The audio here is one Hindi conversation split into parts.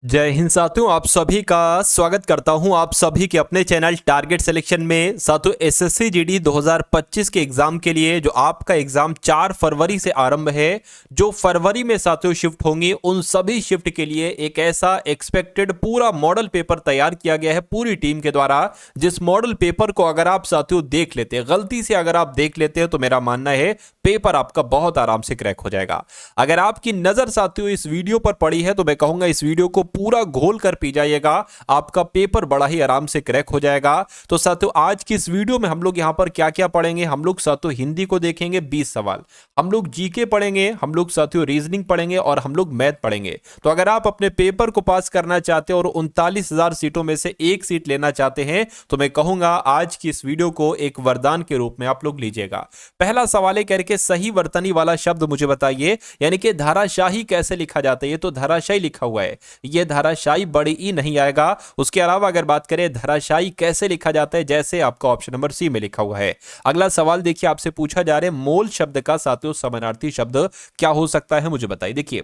जय हिंद साथियों, आप सभी का स्वागत करता हूं आप सभी के अपने चैनल टारगेट सिलेक्शन में। साथियों, एसएससी जीडी 2025 के एग्जाम के लिए जो आपका एग्जाम 4 फरवरी से आरंभ है, जो फरवरी में साथियों शिफ्ट होंगी, उन सभी शिफ्ट के लिए एक ऐसा एक्सपेक्टेड पूरा मॉडल पेपर तैयार किया गया है पूरी टीम के द्वारा। जिस मॉडल पेपर को अगर आप साथियों देख लेते हैं, गलती से अगर आप देख लेते हैं, तो मेरा मानना है पेपर आपका बहुत आराम से क्रैक हो जाएगा। अगर आपकी नजर साथियों इस वीडियो पर पड़ी है, तो मैं कहूंगा इस वीडियो को पूरा घोल कर पी जाइएगा, आपका पेपर बड़ा ही आराम से क्रैक हो जाएगा। तो साथियों, आज की इस वीडियो में हम लोग यहां पर क्या क्या पढ़ेंगे, हम लोग साथियों हिंदी को देखेंगे 20 सवाल, हम लोग जीके पढ़ेंगे, हम लोग साथियों रीजनिंग पढ़ेंगे और हम लोग मैथ पढ़ेंगे। तो अगर आप अपने पेपर को पास करना चाहते हैं और 39,000 सीटों में से एक सीट लेना चाहते हैं, तो मैं कहूंगा आज की इस वीडियो को एक वरदान के रूप में आप लोग लीजिएगा। पहला सवाल है करके सही वर्तनी वाला शब्द मुझे बताइए, यानी कि धाराशाही कैसे लिखा जाता है। ये तो धाराशाही लिखा हुआ है, ये धाराशाही बड़ी ई नहीं आएगा। उसके अलावा अगर बात करें धाराशाही कैसे लिखा जाता है, जैसे आपका ऑप्शन नंबर सी में लिखा हुआ है। अगला सवाल देखिए, आपसे पूछा जा रहा है मोल शब्द का साथियों समानार्थी शब्द क्या हो सकता है, मुझे बताइए। देखिए,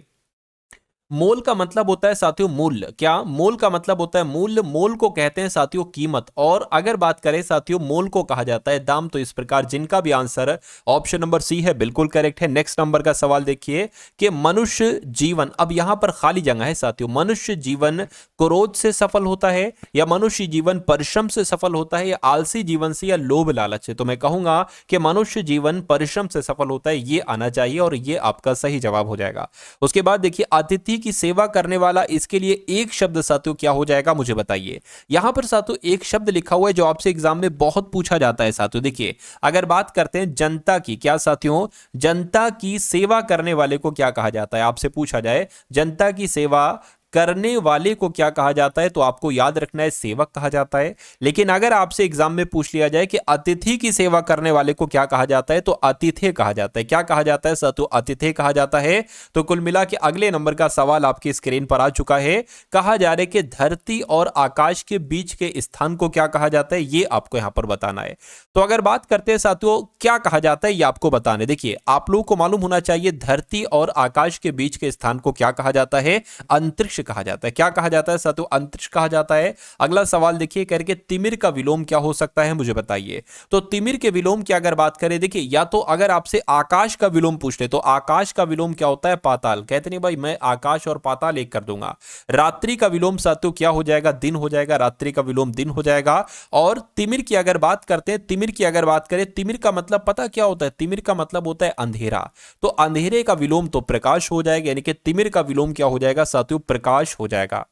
मोल का मतलब होता है साथियों मूल्य। क्या मोल का मतलब होता है मूल्य? मोल को कहते हैं साथियों कीमत। और अगर बात करें साथियों मोल को कहा जाता है दाम। तो इस प्रकार जिनका भी आंसर ऑप्शन नंबर सी है बिल्कुल करेक्ट है। नेक्स्ट नंबर का सवाल देखिए कि मनुष्य जीवन, अब यहां पर खाली जगह है साथियों, मनुष्य जीवन क्रोध से सफल होता है या मनुष्य जीवन परिश्रम से सफल होता है या आलसी जीवन से या लोभ लालच से? तो मैं कहूंगा कि मनुष्य जीवन परिश्रम से सफल होता है, ये आना चाहिए और ये आपका सही जवाब हो जाएगा। उसके बाद देखिए अतिथि की सेवा करने वाला, इसके लिए एक शब्द साथियों क्या हो जाएगा, मुझे बताइए। यहां पर साथियों एक शब्द लिखा हुआ है जो आपसे एग्जाम में बहुत पूछा जाता है साथियों। देखिए, अगर बात करते हैं जनता की, क्या साथियों जनता की सेवा करने वाले को क्या कहा जाता है? आपसे पूछा जाए जनता की सेवा करने वाले को क्या कहा जाता है, तो आपको याद रखना है सेवक कहा जाता है। लेकिन अगर आपसे एग्जाम में पूछ लिया जाए कि अतिथि की सेवा करने वाले को क्या कहा जाता है, तो अतिथि कहा जाता है। क्या कहा जाता है साथियों? अतिथि कहा जाता है। तो कुल मिला के अगले नंबर का सवाल आपकी स्क्रीन पर आ चुका है। कहा जा रहा है कि धरती और आकाश के बीच के स्थान को क्या कहा जाता है, ये आपको यहां पर बताना है। तो अगर बात करते हैं साथियों क्या कहा जाता है, ये आपको बताना है। देखिए, आप लोगों को मालूम होना चाहिए धरती और आकाश के बीच के स्थान को क्या कहा जाता है, अंतरिक्ष कहा जाता है। क्या कहा जाता है साथियों? अंतरिक्ष कहा जाता है। अगला सवाल देखिए करके तिमिर का विलोम क्या हो सकता है, मुझे बताइए। तो तिमिर के विलोम की अगर बात करें, देखिए या तो अगर आपसे आकाश का विलोम पूछ ले, तो आकाश का विलोम क्या होता है? पाताल। कहते नहीं भाई मैं आकाश और पाताल एक कर दूंगा। रात्रि का विलोम साथियों क्या हो जाएगा? दिन हो जाएगा। रात्रि का विलोम दिन हो जाएगा। और तिमिर की अगर बात करते हैं, तिमिर की अगर बात करें, तिमिर का मतलब पता क्या होता है? तिमिर का मतलब होता है अंधेरा। तो अंधेरे का विलोम तो प्रकाश हो जाएगा, यानी कि तिमिर का विलोम क्या हो जाएगा साथियों? प्रकाश हो जाएगा।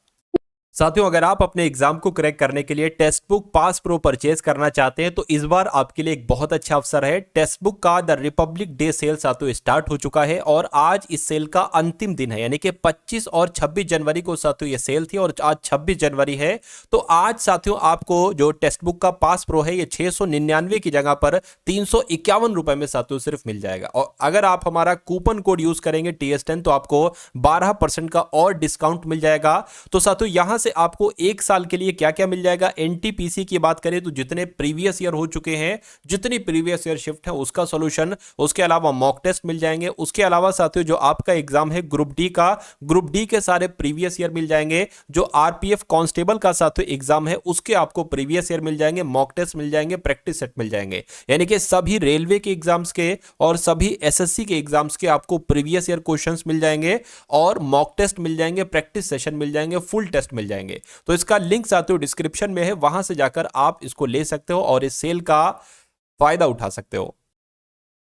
साथियों, अगर आप अपने एग्जाम को क्रैक करने के लिए text book pass pro purchase करना चाहते हैं, तो इस बार आपके लिए एक बहुत अच्छा अवसर है। टेक्स्ट बुक का द रिपब्लिक डे सेल साथियों स्टार्ट हो चुका है और आज इस सेल का अंतिम दिन है, यानी कि 25 और 26 जनवरी को साथियों ये सेल थी और आज 26 जनवरी है। तो आज साथियों आपको जो टेक्स्ट बुक का पास प्रो है, ये 699 की जगह पर 351 रुपए में साथियों सिर्फ मिल जाएगा। और अगर आप हमारा कूपन कोड यूज करेंगे TS10, तो आपको 12% का और डिस्काउंट मिल जाएगा। तो साथियों यहां से आपको एक साल के लिए क्या क्या मिल जाएगा? एनटीपीसी की बात करें तो जितने प्रीवियस ईयर हो चुके हैं, जितनी प्रीवियस ईयर शिफ्ट है उसका सॉल्यूशन, उसके अलावा मॉक टेस्ट मिल जाएंगे। उसके अलावा साथियों जो आपका एग्जाम है ग्रुप डी का, ग्रुप डी के सारे प्रीवियस ईयर मिल जाएंगे। जो आरपीएफ कांस्टेबल का साथियों एग्जाम है उसके आपको प्रीवियस ईयर मिल जाएंगे, मॉक टेस्ट मिल जाएंगे, प्रैक्टिस सेट मिल जाएंगे। यानी कि सभी रेलवे के एग्जाम्स के और सभी एसएससी के एग्जाम्स के आपको प्रीवियस ईयर क्वेश्चंस मिल जाएंगे और मॉक टेस्ट मिल जाएंगे, प्रैक्टिस सेशन मिल जाएंगे, फुल टेस्ट मिल जाएंगे। तो इसका लिंक साथियों डिस्क्रिप्शन में है, वहां से जाकर आप इसको ले सकते हो और इस सेल का फायदा उठा सकते हो।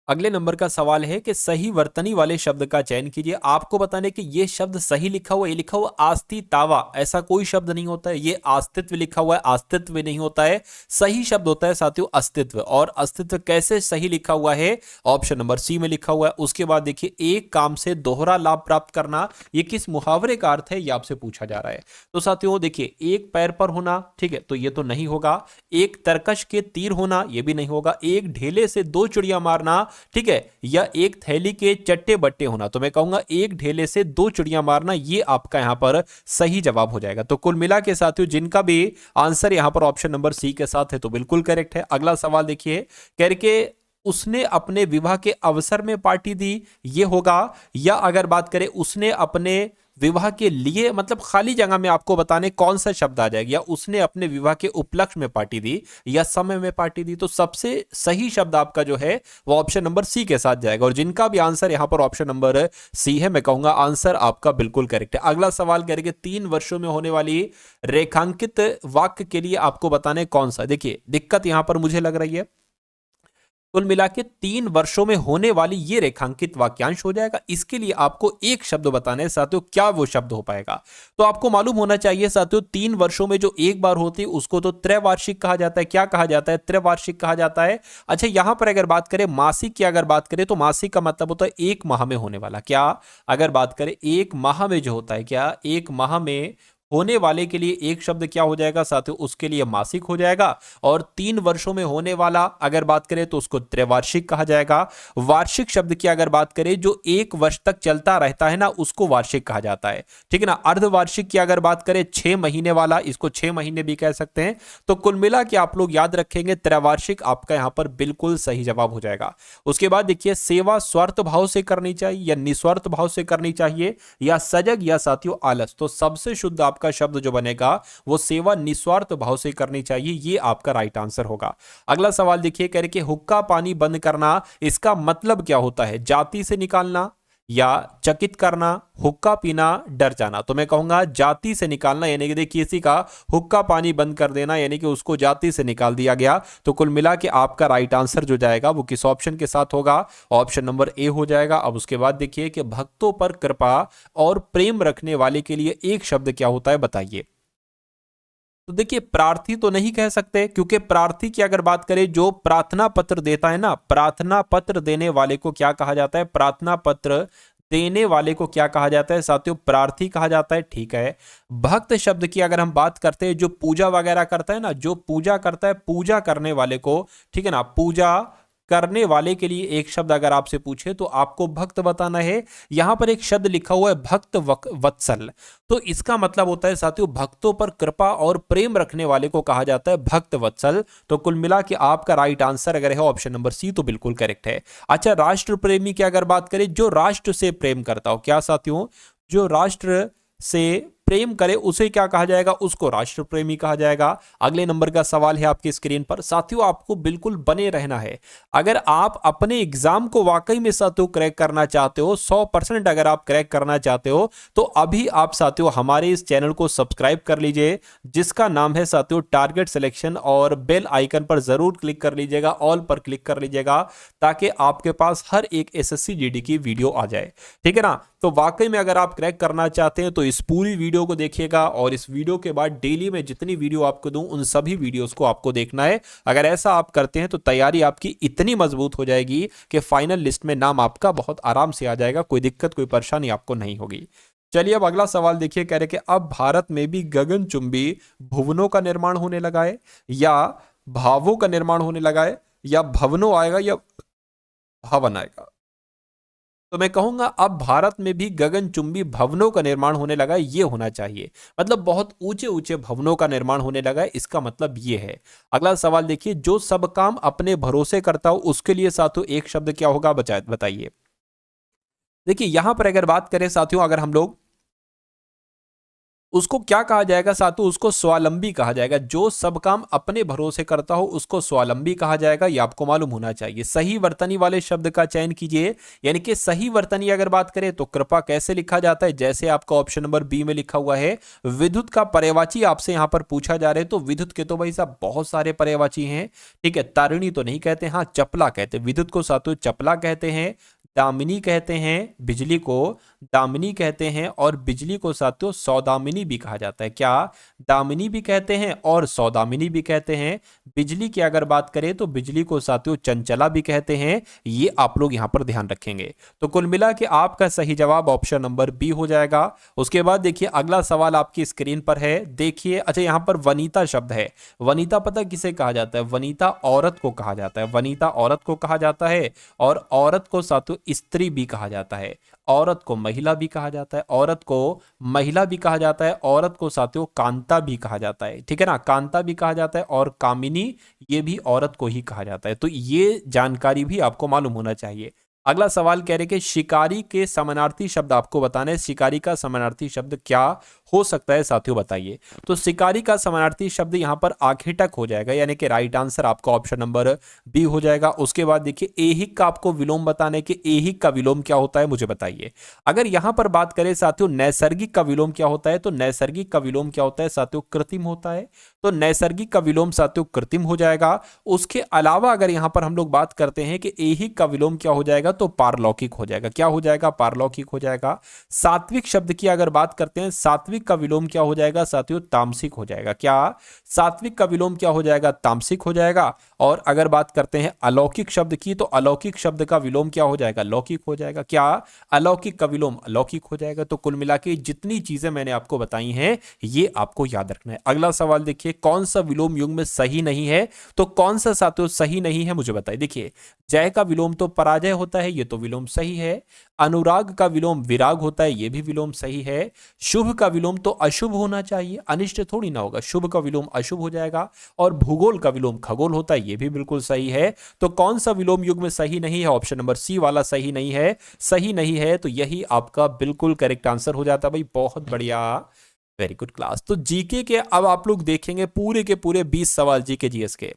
अगले नंबर का सवाल है कि सही वर्तनी वाले शब्द का चयन कीजिए। आपको बताने कि यह शब्द सही लिखा हुआ है, ये लिखा हुआ आस्ति तावा, ऐसा कोई शब्द नहीं होता है। ये अस्तित्व लिखा हुआ है, अस्तित्व नहीं होता है। सही शब्द होता है साथियों अस्तित्व। और अस्तित्व कैसे सही लिखा हुआ है? ऑप्शन नंबर सी में लिखा हुआ है। उसके बाद देखिए एक काम से दोहरा लाभ प्राप्त करना, ये किस मुहावरे का अर्थ है, ये आपसे पूछा जा रहा है। तो साथियों देखिए, एक पैर पर होना, ठीक है, तो ये तो नहीं होगा। एक तरकश के तीर होना, ये भी नहीं होगा। एक ढेले से दो चिड़िया मारना, ठीक है, या एक थैली के चट्टे बट्टे होना, तो मैं कहूंगा एक ढेले से दो चिड़िया मारना, ये आपका यहां पर सही जवाब हो जाएगा। तो कुल मिला के साथियों जिनका भी आंसर यहां पर ऑप्शन नंबर सी के साथ है तो बिल्कुल करेक्ट है। अगला सवाल देखिए, करके उसने अपने विवाह के अवसर में पार्टी दी, ये होगा। या अगर बात करें उसने अपने विवाह के लिए मतलब खाली जगह में आपको बताने कौन सा शब्द आ जाएगा, या उसने अपने विवाह के उपलक्ष्य में पार्टी दी या समय में पार्टी दी। तो सबसे सही शब्द आपका जो है वो ऑप्शन नंबर सी के साथ जाएगा। और जिनका भी आंसर यहां पर ऑप्शन नंबर सी है, मैं कहूंगा आंसर आपका बिल्कुल करेक्ट है। अगला सवाल करेंगे 3 वर्षों में होने वाली रेखांकित वाक्य के लिए आपको बताने कौन सा। देखिए दिक्कत यहां पर मुझे लग रही है, कुल मिला के 3 वर्षों में होने वाली ये रेखांकित वाक्यांश हो जाएगा। इसके लिए आपको एक शब्द बताने साथियों, क्या वो शब्द हो पाएगा। तो आपको मालूम होना चाहिए साथियों, 3 वर्षों में जो एक बार होती है उसको तो त्रैवार्षिक कहा जाता है। क्या कहा जाता है? त्रैवार्षिक कहा जाता है। अच्छा, यहां पर अगर बात करें मासिक की, अगर बात करें तो मासिक का मतलब होता है एक माह में होने वाला। क्या अगर बात करें एक माह में जो होता है, क्या एक माह में होने वाले के लिए एक शब्द क्या हो जाएगा साथियों, उसके लिए मासिक हो जाएगा। और 3 वर्षों में होने वाला अगर बात करें तो उसको त्रैवार्षिक कहा जाएगा। वार्षिक शब्द की अगर बात करें जो 1 वर्ष तक चलता रहता है ना, उसको वार्षिक कहा जाता है, ठीक है ना। अर्धवार्षिक की अगर बात करें 6 महीने वाला, इसको 6 महीने भी कह सकते हैं। तो कुल मिला के आप लोग याद रखेंगे त्रैवार्षिक आपका यहां पर बिल्कुल सही जवाब हो जाएगा। उसके बाद देखिए, सेवा स्वार्थ भाव से करनी चाहिए या निस्वार्थ भाव से करनी चाहिए, या सजग या साथियों आलस। तो सबसे शुद्ध आपका शब्द जो बनेगा वो सेवा निस्वार्थ भाव से करनी चाहिए, ये आपका राइट आंसर होगा। अगला सवाल देखिए, कह रहे कि हुक्का पानी बंद करना, इसका मतलब क्या होता है? जाति से निकालना या चकित करना, हुक्का पीना, डर जाना। तो मैं कहूंगा जाति से निकालना, यानी कि देखिए किसी का हुक्का पानी बंद कर देना, यानी कि उसको जाति से निकाल दिया गया। तो कुल मिला के आपका राइट आंसर जो जाएगा वो किस ऑप्शन के साथ होगा? ऑप्शन नंबर ए हो जाएगा। अब उसके बाद देखिए कि भक्तों पर कृपा और प्रेम रखने वाले के लिए एक शब्द क्या होता है, बताइए। तो देखिए प्रार्थी तो नहीं कह सकते, क्योंकि प्रार्थी की अगर बात करें जो प्रार्थना पत्र देता है ना, प्रार्थना पत्र देने वाले को क्या कहा जाता है? प्रार्थना पत्र देने वाले को क्या कहा जाता है साथियों? प्रार्थी कहा जाता है, ठीक है। भक्त शब्द की अगर हम बात करते हैं, जो पूजा वगैरह करता है ना, जो पूजा करता है, पूजा करने वाले को, ठीक है ना, पूजा करने वाले के लिए एक शब्द अगर आपसे पूछे तो आपको भक्त बताना है। यहां पर एक शब्द लिखा हुआ है भक्त वत्सल, तो इसका मतलब होता है साथियों भक्तों पर कृपा और प्रेम रखने वाले को कहा जाता है भक्त वत्सल। तो कुल मिला के आपका राइट आंसर अगर है ऑप्शन नंबर सी, तो बिल्कुल करेक्ट है। अच्छा, राष्ट्र प्रेमी की अगर बात करें, जो राष्ट्र से प्रेम करता हो, क्या साथियों? जो राष्ट्र से प्रेम करे उसे क्या कहा जाएगा? उसको राष्ट्र प्रेमी कहा जाएगा। अगले नंबर का सवाल है आपकी स्क्रीन पर। साथियों आपको बिल्कुल बने रहना है। अगर आप अपने एग्जाम को वाकई में साथियों क्रैक करना चाहते हो, 100% अगर आप क्रैक करना चाहते हो, तो अभी आप साथियों हमारे इस चैनल को सब्सक्राइब कर लीजिए, जिसका नाम है साथियों टारगेट सिलेक्शन, और बेल आइकन पर जरूर क्लिक कर लीजिएगा, ऑल पर क्लिक कर लीजिएगा, ताकि आपके पास हर एक एसएससी जीडी की वीडियो आ जाए, ठीक है ना। तो वाकई में अगर आप क्रैक करना चाहते हैं तो इस पूरी वीडियो को देखिएगा, और इस वीडियो के बाद डेली में जितनी वीडियो आपको दूं उन सभी वीडियोस को आपको देखना है। अगर ऐसा आप करते हैं तो तैयारी आपकी इतनी मजबूत हो जाएगी कि फाइनल लिस्ट में नाम आपका बहुत आराम से आ जाएगा, कोई दिक्कत कोई परेशानी आपको नहीं होगी। चलिए अब अगला सवाल देखिए, कह रहे कि अब भारत में भी गगनचुंबी भुवनों का निर्माण होने लगा है, या भावों का निर्माण होने लगा है, या भवनों आएगा या भवन आएगा। तो मैं कहूंगा अब भारत में भी गगनचुंबी भवनों का निर्माण होने लगा है, ये होना चाहिए। मतलब बहुत ऊंचे ऊंचे भवनों का निर्माण होने लगा है, इसका मतलब ये है। अगला सवाल देखिए, जो सब काम अपने भरोसे करता हो उसके लिए साथियों एक शब्द क्या होगा, बताइए। देखिए यहां पर अगर बात करें साथियों, अगर हम लोग उसको क्या कहा जाएगा साथियों, उसको स्वावलंबी कहा जाएगा। जो सब काम अपने भरोसे करता हो उसको स्वावलंबी कहा जाएगा, ये आपको मालूम होना चाहिए। सही वर्तनी वाले शब्द का चयन कीजिए, यानी कि सही वर्तनी अगर बात करें तो कृपा कैसे लिखा जाता है, जैसे आपका ऑप्शन नंबर बी में लिखा हुआ है। विद्युत का पर्यायवाची आपसे यहां पर पूछा जा रहा है, तो विद्युत के तो भाई साहब बहुत सारे पर्यायवाची हैं, ठीक है। तारिणी तो नहीं कहते, हाँ चपला कहते, विद्युत को साथियों चपला कहते हैं। दामिनी कहते हैं, बिजली को दामिनी कहते हैं, और बिजली को साथियों सौदामिनी भी कहा जाता है। क्या? दामिनी भी कहते हैं और सौदामिनी भी कहते हैं। बिजली की अगर बात करें तो बिजली को साथियों चंचला भी कहते हैं, ये आप लोग यहां पर ध्यान रखेंगे। तो कुल मिला के आपका सही जवाब ऑप्शन नंबर बी हो जाएगा। उसके बाद देखिए अगला सवाल आपकी स्क्रीन पर है, देखिए। अच्छा, यहां पर वनिता शब्द है। वनिता पता किसे कहा जाता है? वनिता औरत को कहा जाता है, वनिता औरत को कहा जाता है। और औरत को साथियों स्त्री भी कहा जाता है, औरत को महिला भी कहा जाता है, औरत को महिला भी कहा जाता है, औरत को साथियों कांता भी कहा जाता है, ठीक है ना। कांता भी कहा जाता है, और कामिनी ये भी औरत को ही कहा जाता है। तो ये जानकारी भी आपको मालूम होना चाहिए। अगला सवाल कह रहे कि शिकारी के समानार्थी शब्द आपको बताना है। शिकारी का समानार्थी शब्द क्या हो सकता है साथियों, बताइए। तो शिकारी का समानार्थी शब्द यहां पर आखेटक हो जाएगा, यानी कि राइट आंसर आपका ऑप्शन नंबर बी हो जाएगा। उसके बाद देखिए ऐहिक का आपको विलोम बताना है कि ऐहिक का विलोम क्या होता है, मुझे बताइए। अगर यहां पर बात करें साथियों नैसर्गिक का विलोम क्या होता है, तो नैसर्गिक का विलोम क्या होता है साथियों, कृत्रिम होता है। तो नैसर्गिक का विलोम साथियों कृत्रिम हो जाएगा। उसके अलावा अगर यहां पर हम लोग बात करते हैं कि ऐहिक का विलोम क्या हो जाएगा, तो पारलौकिक हो जाएगा। क्या हो जाएगा, पारलौकिक हो जाएगा। सात्विक शब्द की अगर बात करते हैं, सात्विक का विलोम क्या हो जाएगा साथियों, तामसिक हो जाएगा। क्या, सात्विक का विलोम क्या हो जाएगा, तामसिक हो जाएगा। और अगर बात करते हैं अलौकिक शब्द की, तो अलौकिक शब्द का विलोम क्या हो जाएगा, लौकिक हो जाएगा। क्या, अलौकिक का विलोम अलौकिक हो जाएगा। तो कुल मिला के जितनी चीजें मैंने आपको बताई हैं ये आपको याद रखना है। अगला सवाल देखिए, कौन सा विलोम युग्म में सही नहीं है, तो कौन सा साथियों सही नहीं है, मुझे बताइए। देखिए जय का विलोम तो पराजय होता है, ये तो विलोम सही है। अनुराग का विलोम विराग होता है, ये भी विलोम सही है। शुभ का विलोम तो अशुभ होना चाहिए, अनिष्ट थोड़ी ना होगा, शुभ का विलोम अशुभ हो जाएगा। और भूगोल का विलोम खगोल होता है, ये भी बिल्कुल सही है। तो कौन सा विलोम युग में सही नहीं है, ऑप्शन नंबर सी वाला सही नहीं है। सही नहीं है तो यही आपका बिल्कुल करेक्ट आंसर हो जाता है भाई, बहुत बढ़िया, वेरी गुड क्लास। तो जीके के अब आप लोग देखेंगे पूरे के पूरे 20 सवाल जीके जीएस के।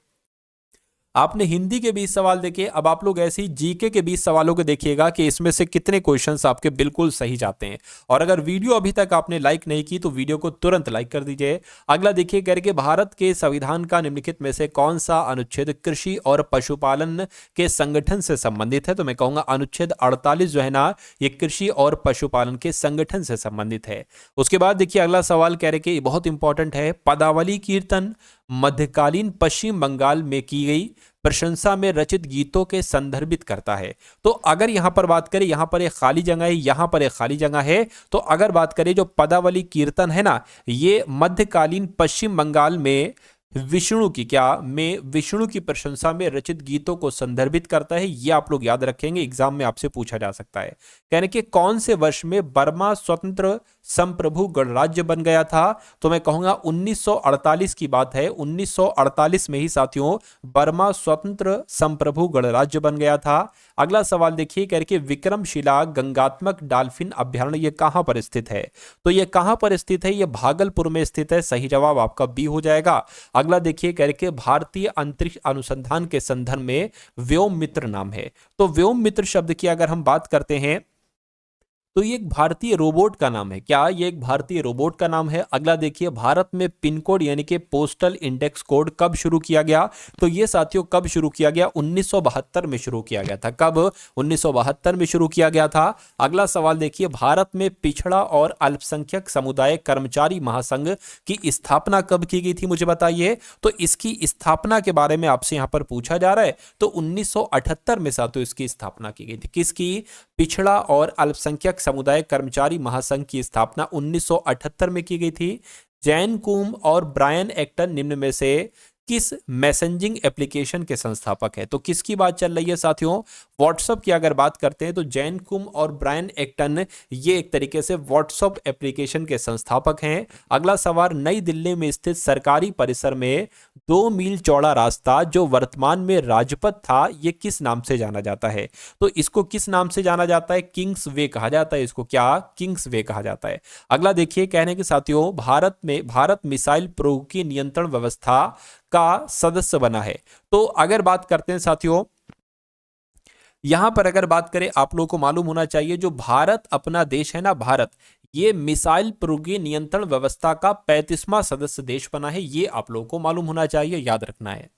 आपने हिंदी के 20 सवाल देखे, अब आप लोग ऐसे ही जीके के 20 सवालों को देखिएगा कि इसमें से कितने क्वेश्चंस आपके बिल्कुल सही जाते हैं। और अगर वीडियो अभी तक आपने लाइक नहीं की तो वीडियो को तुरंत लाइक कर दीजिए। अगला देखिए करके, भारत के संविधान का निम्नलिखित में से कौन सा अनुच्छेद कृषि और पशुपालन के संगठन से संबंधित है, तो मैं कहूंगा अनुच्छेद 48 जो है ना, ये कृषि और पशुपालन के संगठन से संबंधित है। उसके बाद देखिए अगला सवाल कह रहे कि बहुत इंपॉर्टेंट है, पदावली कीर्तन मध्यकालीन पश्चिम बंगाल में की गई प्रशंसा में रचित गीतों के संदर्भित करता है। तो अगर यहां पर बात करें, यहां पर एक खाली जगह है, यहां पर एक खाली जगह है, तो अगर बात करें जो पदावली कीर्तन है ना, ये मध्यकालीन पश्चिम बंगाल में विष्णु की, क्या में विष्णु की प्रशंसा में रचित गीतों को संदर्भित करता है। ये आप लोग याद रखेंगे, एग्जाम में आपसे पूछा जा सकता है। कहने के कौन से वर्ष में बर्मा स्वतंत्र संप्रभु गणराज्य बन गया था, तो मैं कहूंगा 1948 की बात है। 1948 में ही साथियों बर्मा स्वतंत्र संप्रभु गणराज्य बन गया था। अगला सवाल देखिए करके, विक्रमशिला गंगात्मक डॉल्फिन अभ्यारण्य ये कहां पर स्थित है, तो ये कहां पर स्थित है, ये भागलपुर में स्थित है। सही जवाब आपका बी हो जाएगा। अगला देखिए करके, भारतीय अंतरिक्ष अनुसंधान के संदर्भ में व्योम मित्र नाम है। तो व्योम मित्र शब्द की अगर हम बात करते हैं तो ये एक भारतीय रोबोट का नाम है। क्या, ये एक भारतीय रोबोट का नाम है। अगला देखिए, भारत में पिन कोड यानी कि पोस्टल इंडेक्स कोड कब शुरू किया गया, तो ये साथियों कब शुरू किया गया, 1972 में शुरू किया गया था। कब, 1972 में शुरू किया गया था। अगला सवाल देखिए, भारत में पिछड़ा और अल्पसंख्यक समुदाय कर्मचारी महासंघ की स्थापना कब की गई थी, मुझे बताइए। तो इसकी स्थापना के बारे में आपसे यहां पर पूछा जा रहा है। तो 1978 में साथियों इसकी स्थापना की गई थी। किसकी, पिछड़ा और अल्पसंख्यक समुदाय कर्मचारी महासंघ की स्थापना 1978 में की गई थी। जैन कुम और ब्रायन एक्टन निम्न में से किस मैसेजिंग एप्लीकेशन के संस्थापक है, तो किसकी बात चल रही है साथियों, व्हाट्सएप की अगर बात करते हैं तो जैन कुम और ब्रायन एक्टन ये एक तरीके से व्हाट्सएप एप्लीकेशन के संस्थापक हैं। अगला सवाल, नई दिल्ली में स्थित सरकारी परिसर में 2 मील चौड़ा रास्ता जो वर्तमान में राजपथ था, ये किस नाम से जाना जाता है, तो इसको किस नाम से जाना जाता है, किंग्स वे कहा जाता है इसको। क्या, किंग्स वे कहा जाता है। अगला देखिए, कहने के साथियों, भारत मिसाइल प्रौद्योगिकी नियंत्रण व्यवस्था का सदस्य बना है। तो अगर बात करते हैं साथियों, यहां पर अगर बात करें, आप लोगों को मालूम होना चाहिए जो भारत अपना देश है ना, भारत ये मिसाइल प्रौद्योगिकी नियंत्रण व्यवस्था का 35वां सदस्य देश बना है। ये आप लोगों को मालूम होना चाहिए, याद रखना है।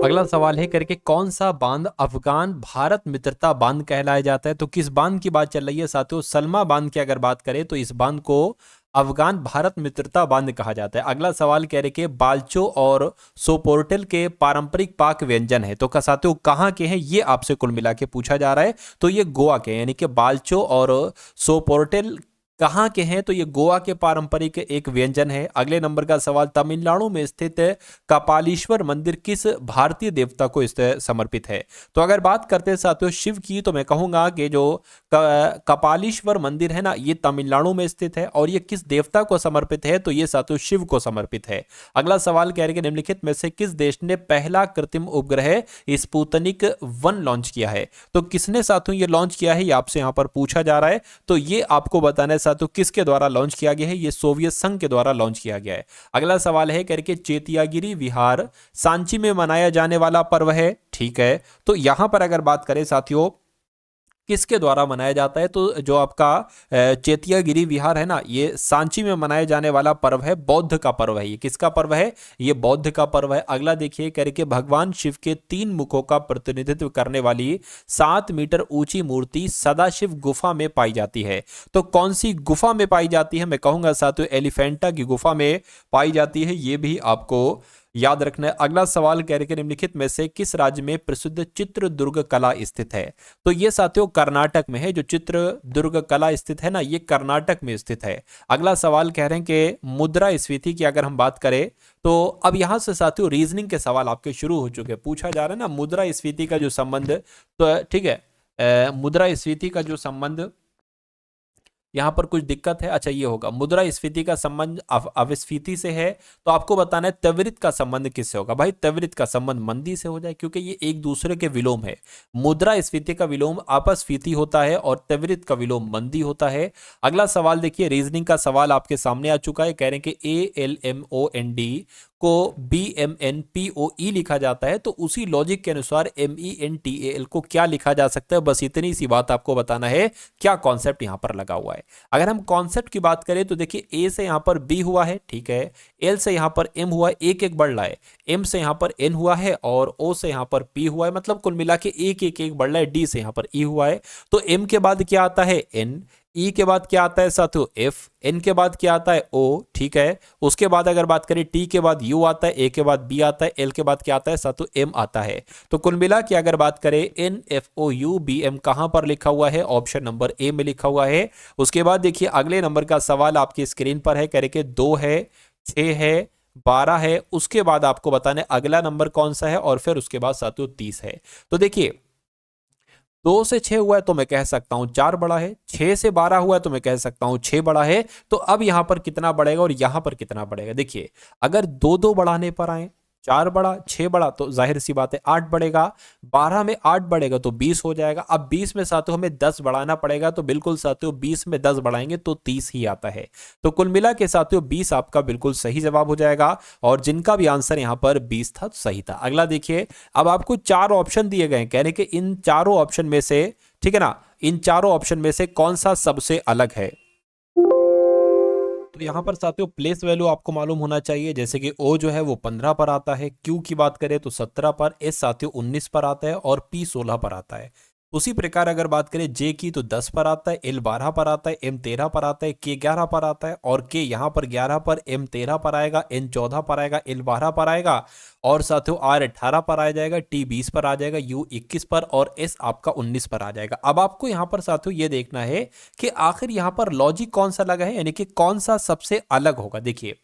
अगला सवाल है करके, कौन सा बांध अफगान भारत मित्रता बांध कहलाया जाता है, तो किस बांध की बात चल रही है साथियों, सलमा बांध की अगर बात करें तो इस बांध को अफगान भारत मित्रता बांध कहा जाता है। अगला सवाल कह रहे कि बाल्चो और सोपोर्टेल के पारंपरिक पाक व्यंजन है, तो साथियों कहाँ के हैं, ये आपसे कुल मिला के पूछा जा रहा है। तो ये गोवा के, यानी कि बाल्चो और सोपोर्टेल कहाँ के हैं, तो ये गोवा के पारंपरिक एक व्यंजन है। अगले नंबर का सवाल, तमिलनाडु में स्थित कपालीश्वर मंदिर किस भारतीय देवता को समर्पित है। तो अगर बात करते हैं साथियों शिव की, तो मैं कहूंगा कि जो कपालीश्वर मंदिर है ना, ये तमिलनाडु में स्थित है और ये किस देवता को समर्पित है, तो ये साथियों शिव को समर्पित है। अगला सवाल कह रहे हैं कि निम्नलिखित में से किस देश ने पहला कृत्रिम उपग्रह स्पुतनिक 1 लॉन्च किया है। तो किसने साथियों ये लॉन्च किया है, ये आपसे यहां पर पूछा जा रहा है। तो ये आपको बताना है साथियों किसके द्वारा लॉन्च किया गया है, ये सोवियत संघ के द्वारा लॉन्च किया गया है। अगला सवाल है करके चेतियागिरी विहार सांची में मनाया जाने वाला पर्व है, ठीक है। तो यहां पर अगर बात करें साथियों किसके द्वारा मनाया जाता है, तो जो आपका चेतियागिरी विहार है ना, ये सांची में मनाया जाने वाला पर्व है, बौद्ध का पर्व है। ये किसका पर्व है, ये बौद्ध का पर्व है। अगला देखिए करके भगवान शिव के 3 मुखों का प्रतिनिधित्व करने वाली 7 मीटर ऊंची मूर्ति सदाशिव गुफा में पाई जाती है। तो कौन सी गुफा में पाई जाती है, मैं कहूंगा साथियों एलिफेंटा की गुफा में पाई जाती है, ये भी आपको याद रखना है। अगला सवाल कह रहे हैं निम्नलिखित में से किस राज्य में प्रसिद्ध चित्रदुर्ग कला स्थित है। तो ये साथियों कर्नाटक में है, जो चित्रदुर्ग कला स्थित है ना, ये कर्नाटक में स्थित है। अगला सवाल कह रहे हैं कि मुद्रास्फीति की अगर हम बात करें, तो अब यहां से साथियों रीजनिंग के सवाल आपके शुरू हो चुके हैं। पूछा जा रहा है ना मुद्रास्फीति का जो संबंध, तो ठीक है मुद्रास्फीति का जो संबंध यहां पर कुछ दिक्कत है। अच्छा ये होगा मुद्रास्फीति का संबंध अपस्फीति से है, तो आपको बताना है त्वरित का संबंध किससे होगा। भाई त्वरित का संबंध मंदी से हो जाए, क्योंकि ये एक दूसरे के विलोम है। मुद्रास्फीति का विलोम अपस्फीति होता है और त्वरित का विलोम मंदी होता है। अगला सवाल देखिए, रीजनिंग का सवाल आपके सामने आ चुका है। कह रहे हैं कि ALMOND को BMNPOE लिखा जाता है, तो उसी लॉजिक के अनुसार MENTAL को क्या लिखा जा सकता है, बस इतनी सी बात आपको बताना है, क्या कॉन्सेप्ट यहां पर लगा हुआ है। अगर हम कॉन्सेप्ट की बात करें तो देखिए A से यहां पर B हुआ है, ठीक है, L से यहां पर M हुआ है, एक एक बढ़ रहा है, M से यहां पर N हुआ है और O से यहां पर P हुआ है, मतलब कुल मिला के एक एक एक बढ़ रहा है। D से यहां पर E हुआ है, तो M के बाद क्या आता है N, E के बाद क्या आता है साथियों F, N के बाद क्या आता है O, ठीक है। उसके बाद अगर बात करें T के बाद U आता है, A के बाद B आता है, L के बाद क्या आता है साथियों M आता है। तो कुल मिला के अगर बात करें NFOUBM कहां पर लिखा हुआ है, ऑप्शन नंबर A में लिखा हुआ है। उसके बाद देखिए अगले नंबर का सवाल आपकी स्क्रीन पर है, कह रहे कि 2 है, 6 है, 12 है, उसके बाद आपको बताना है अगला नंबर कौन सा है और फिर उसके बाद साथियों 30 है। तो देखिए 2 से 6 हुआ है तो मैं कह सकता हूं 4 बड़ा है, 6 से 12 हुआ है तो मैं कह सकता हूं 6 बड़ा है। तो अब यहां पर कितना बढ़ेगा और यहां पर कितना बढ़ेगा, देखिए अगर 2 बढ़ाने पर आए, 4 बड़ा 6 बड़ा, तो जाहिर सी बात है 8 बढ़ेगा, 12 में 8 बढ़ेगा तो 20 हो जाएगा। अब 20 में साथियों हमें 10 बढ़ाना पड़ेगा, तो बिल्कुल साथियों 20 में 10 बढ़ाएंगे तो 30 ही आता है। तो कुल मिला के साथियों 20 आपका बिल्कुल सही जवाब हो जाएगा, और जिनका भी आंसर यहां पर 20 था तो सही था। अगला देखिए, अब आपको 4 ऑप्शन दिए गए, कहने के इन चारों ऑप्शन में से, ठीक है ना, इन चारों ऑप्शन में से कौन सा सबसे अलग है। तो यहां पर साथियों प्लेस वैल्यू आपको मालूम होना चाहिए, जैसे कि O जो है वो 15 पर आता है, Q की बात करें तो 17 पर, S साथियों 19 पर आता है और P 16 पर आता है। उसी प्रकार अगर बात करें J की तो 10 पर आता है, L 12 पर आता है, M 13 पर आता है, K 11 पर आता है और K यहाँ पर 11 पर, M 13 पर आएगा, N 14 पर आएगा, L 12 पर आएगा और साथियों R 18 पर आ जाएगा, T 20 पर आ जाएगा, U 21 पर और S आपका 19 पर आ जाएगा। अब आपको यहाँ पर साथियों ये देखना है कि आखिर यहाँ पर लॉजिक कौन सा लगा है, यानी कि कौन सा सबसे अलग होगा। देखिए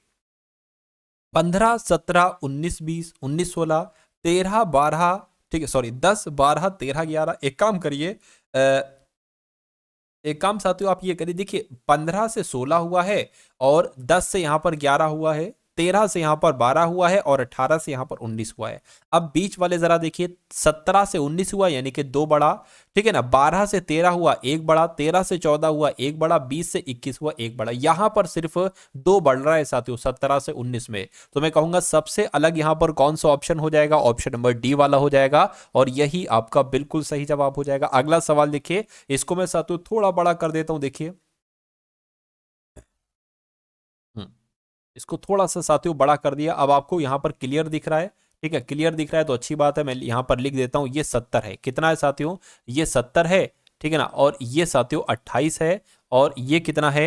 15, 17, 19, 20, 19, 16, 13, 12, ठीक है, सॉरी 10, 12, 13, 11। एक काम करिए, एक काम साथियों आप ये करिए, देखिए 15 से 16 हुआ है और 10 से यहां पर 11 हुआ है, 13 से यहां पर 12 हुआ है और 18 से यहां पर 19 हुआ है। अब बीच वाले जरा देखिए, 17 से 19 हुआ यानी कि 2 बड़ा, ठीक है ना, 12 से 13 हुआ 1 बड़ा, 13 से 14 हुआ 1 बड़ा, 20 से 21 हुआ 1 बड़ा। यहां पर सिर्फ 2 बढ़ रहा है साथियों 17 से 19 में। तो मैं कहूंगा सबसे अलग यहां पर कौन सा ऑप्शन हो जाएगा, ऑप्शन नंबर डी वाला हो जाएगा और यही आपका बिल्कुल सही जवाब हो जाएगा। अगला सवाल देखिए, इसको मैं साथियों थोड़ा बड़ा कर देता हूं, देखिए इसको थोड़ा सा साथियों बड़ा कर दिया। अब आपको यहां पर क्लियर दिख रहा है, ठीक है, क्लियर दिख रहा है तो अच्छी बात है। मैं यहां पर लिख देता हूं, ये 70 है। कितना है साथियों, ये 70 है, ठीक है ना, और ये साथियों 28 है और ये कितना है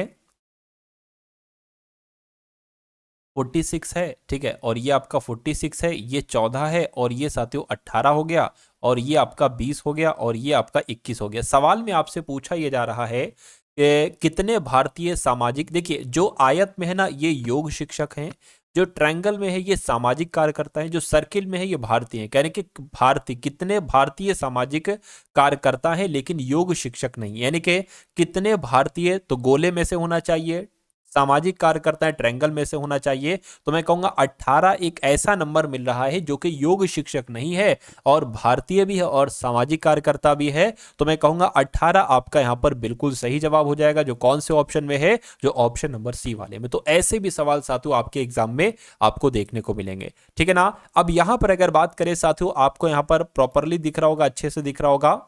46 है, ठीक है, और ये आपका 46 है, ये 14 है और ये साथियों 18 हो गया और ये आपका 20 हो गया और ये आपका 21 हो गया। सवाल में आपसे पूछा ये जा रहा है कितने भारतीय सामाजिक, देखिए जो आयत में है ना ये योग शिक्षक हैं, जो ट्रायंगल में है ये सामाजिक कार्यकर्ता हैं, जो सर्किल में है ये भारतीय हैं। यानी कि भारतीय, कितने भारतीय सामाजिक कार्यकर्ता हैं लेकिन योग शिक्षक नहीं। यानी कि कितने भारतीय, तो गोले में से होना चाहिए, सामाजिक कार्यकर्ता है ट्रायंगल में से होना चाहिए। तो मैं कहूंगा 18 एक ऐसा नंबर मिल रहा है जो कि योग शिक्षक नहीं है और भारतीय भी है और सामाजिक कार्यकर्ता भी है। तो मैं कहूंगा 18 आपका यहां पर बिल्कुल सही जवाब हो जाएगा, जो कौन से ऑप्शन में है, जो ऑप्शन नंबर सी वाले में। तो ऐसे भी सवाल साथियों आपके एग्जाम में आपको देखने को मिलेंगे, ठीक है ना। अब यहां पर अगर बात करें साथियों, आपको यहां पर प्रॉपरली दिख रहा होगा, अच्छे से दिख रहा होगा,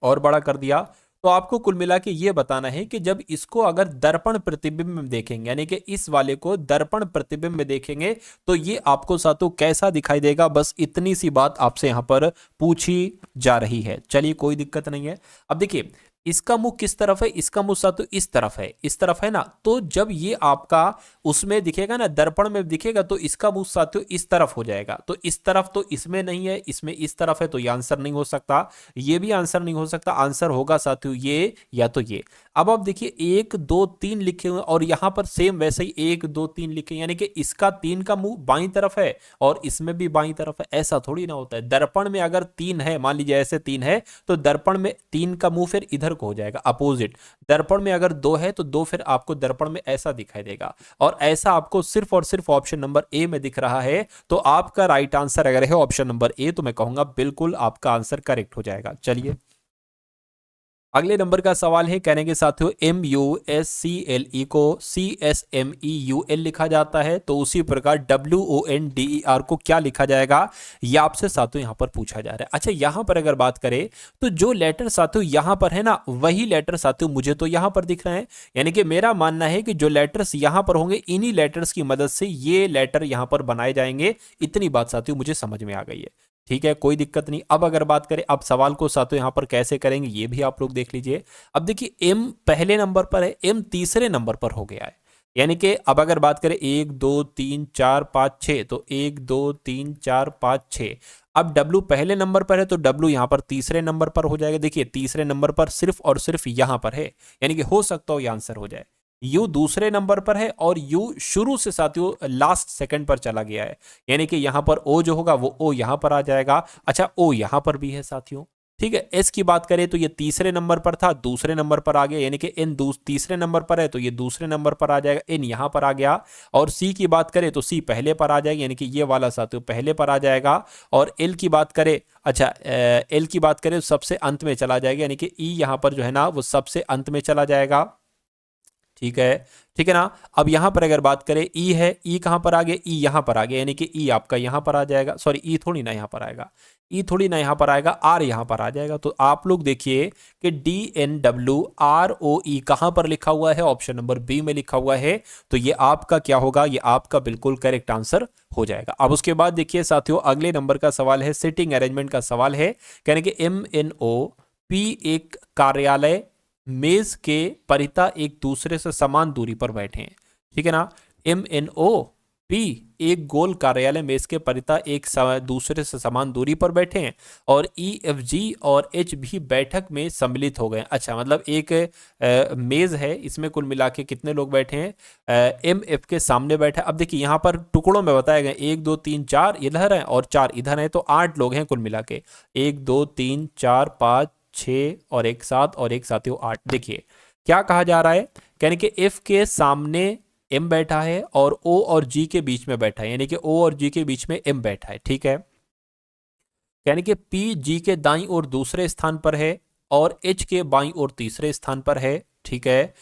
और बड़ा कर दिया। तो आपको कुल मिला के ये बताना है कि जब इसको अगर दर्पण प्रतिबिंब में देखेंगे, यानी कि इस वाले को दर्पण प्रतिबिंब में देखेंगे, तो ये आपको साथियों कैसा दिखाई देगा, बस इतनी सी बात आपसे यहां पर पूछी जा रही है। चलिए कोई दिक्कत नहीं है। अब देखिए इसका मुंह किस तरफ है, इसका मुंह साथियों इस तरफ है, इस तरफ है ना। तो जब ये आपका उसमें दिखेगा ना, दर्पण में दिखेगा, तो इसका मुंह साथियों इस तरफ हो जाएगा। तो इस तरफ तो इसमें नहीं है, इसमें इस तरफ है, तो ये आंसर नहीं हो सकता, ये भी आंसर नहीं हो सकता। आंसर होगा साथियों ये या तो ये। अब आप देखिए 1 2 3 लिखे हुए और यहां पर सेम वैसे ही 1 2 3 लिखे, यानी कि इसका 3 का मुंह बाईं तरफ है और इसमें भी बाईं तरफ है। ऐसा थोड़ी ना होता है। दर्पण में अगर 3 है, मान लीजिए ऐसे 3 है, तो दर्पण में 3 का मुंह फिर इधर को हो जाएगा, अपोजिट। दर्पण में अगर 2 है तो 2 फिर आपको दर्पण में ऐसा दिखाई देगा, और ऐसा आपको सिर्फ और सिर्फ ऑप्शन नंबर ए में दिख रहा है। तो आपका राइट आंसर अगर है ऑप्शन नंबर ए, तो मैं कहूंगा बिल्कुल आपका आंसर करेक्ट हो जाएगा। चलिए अगले नंबर का सवाल है, कहने के साथियों MUSCLE को CSMEUL लिखा जाता है, तो उसी प्रकार WONDER को क्या लिखा जाएगा, ये आपसे साथियों यहां पर पूछा जा रहा है। अच्छा यहां पर अगर बात करें तो जो लेटर साथियों यहां पर है ना, वही लेटर साथियों मुझे तो यहां पर दिख रहे हैं। यानी कि मेरा मानना है कि जो लेटर्स यहां पर होंगे, इन्हीं लेटर्स की मदद से ये लेटर यहां पर बनाए जाएंगे। इतनी बात साथियों मुझे समझ में आ गई है, ठीक है, कोई दिक्कत नहीं। अब अगर बात करें, अब सवाल को साथियों यहां पर कैसे करेंगे ये भी आप लोग देख लीजिए। अब देखिए M पहले नंबर पर है, M तीसरे नंबर पर हो गया है। यानी कि अब अगर बात करें 1 2 3 4 5 6, तो 1 2 3 4 5 6। अब W पहले नंबर पर है, तो W यहां पर तीसरे नंबर पर हो जाएगा। देखिए तीसरे नंबर पर सिर्फ और सिर्फ यहां पर है, यानी कि हो सकता हो ये आंसर हो जाए। यू दूसरे नंबर पर है और यू शुरू से साथियों लास्ट सेकंड पर चला गया है, यानी कि यहां पर ओ जो होगा वो ओ यहां पर आ जाएगा। अच्छा ओ यहां पर भी है साथियों, ठीक है। एस की बात करें तो ये तीसरे नंबर पर था, दूसरे नंबर पर आ गया, यानी कि एन तीसरे नंबर पर है तो ये दूसरे नंबर पर आ जाएगा, एन यहां पर आ गया। और सी की बात करें तो सी पहले पर आ जाएगा, यानी कि ये वाला साथियों पहले पर आ जाएगा। और एल की बात करें, अच्छा एल की बात करें तो सबसे अंत में चला जाएगा, यानी कि ई यहां पर जो है ना वो सबसे अंत में चला जाएगा, ठीक है, ठीक है ना। अब यहां पर अगर बात करें ई है, ई कहां पर आ गया, ई यहां पर आ गया, यानी कि ई आपका यहां पर आ जाएगा। सॉरी ई थोड़ी ना यहां पर आएगा, ई थोड़ी ना यहां पर आएगा, आर यहां पर आ जाएगा। तो आप लोग देखिए कि DNWROE कहां पर लिखा हुआ है, ऑप्शन नंबर बी में लिखा हुआ है। तो ये आपका क्या होगा, ये आपका बिल्कुल करेक्ट आंसर हो जाएगा। अब उसके बाद देखिए साथियों अगले नंबर का सवाल है, सिटिंग अरेंजमेंट का सवाल है। कहने के MNOP एक कार्यालय मेज के परिता एक दूसरे से समान दूरी पर बैठे हैं, ठीक है ना। MNOP एक गोल कार्यालय मेज के परिता एक दूसरे से समान दूरी पर बैठे हैं, और EFG और HB बैठक में सम्मिलित हो गए। अच्छा मतलब एक मेज है, इसमें कुल मिला के कितने लोग बैठे हैं, MF के सामने बैठा। अब देखिए यहाँ पर टुकड़ों में बताया गया 1 2 3 4 इधर है और 4 इधर है, तो 8 लोग हैं कुल मिला के, 1 2 3 4 5 6 और एक 7 और एक साथियों 8। देखिए क्या कहा जा रहा है, कहने के F के सामने M बैठा है और O और G के बीच में बैठा है, यानी कि O और G के बीच में M बैठा है, ठीक है। कहने के P G के दाईं ओर दूसरे स्थान पर है और H के बाईं ओर तीसरे स्थान पर है, ठीक है।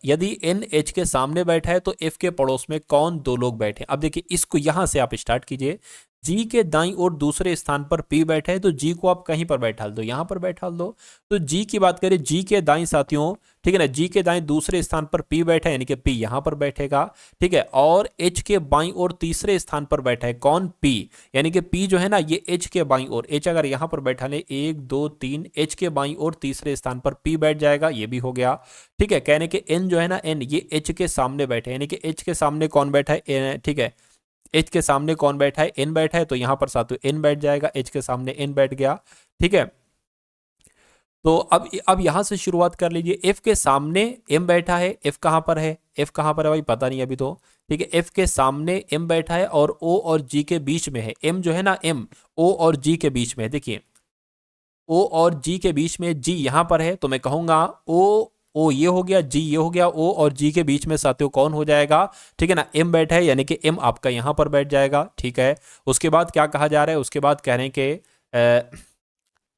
यदि N H के सामने बैठा है तो F के पड़ोस में कौन दो लोग बैठे। अब देखिए इसको यहां से आप स्टार्ट कीजिए। G के दाईं ओर दूसरे स्थान पर P बैठा है, तो G को आप कहीं पर बैठा दो, यहां पर बैठा दो। तो G की बात करें, G के दाईं साथियों, ठीक है ना, G के दाईं दूसरे स्थान पर P बैठा है, यानी कि P यहां पर बैठेगा, ठीक है। और H के बाईं ओर तीसरे स्थान पर बैठा है कौन, P, यानी कि P जो है ना ये H के बाईं ओर, H अगर यहां पर बैठा ले 1 2 3, H के बाईं ओर तीसरे स्थान पर P बैठ जाएगा, ये भी हो गया, ठीक है। कहने के N जो है ना, N ये H के सामने बैठे, यानी कि H के सामने कौन बैठा है, ठीक है, H के सामने कौन बैठा है, N बैठा है, तो यहां पर साथियों N बैठ जाएगा, H के सामने N बैठ गया, ठीक है। तो अब यहां से शुरुआत कर लीजिए। एफ के सामने एम बैठा है, एफ कहां पर है, एफ कहां पर है भाई पता नहीं अभी तो। ठीक है, एफ के सामने एम बैठा है और ओ और जी के बीच में है। एम जो है ना, एम ओ और जी के बीच में है। देखिए ओ और जी के बीच में, जी यहां पर है, तो मैं कहूंगा ओ ये हो गया, जी ये हो गया, ओ और जी के बीच में साथियों कौन हो जाएगा? ठीक है ना, एम बैठा है, यानी कि एम आपका यहां पर बैठ जाएगा। ठीक है, उसके बाद क्या कहा जा रहा है? उसके बाद कह रहे हैं कि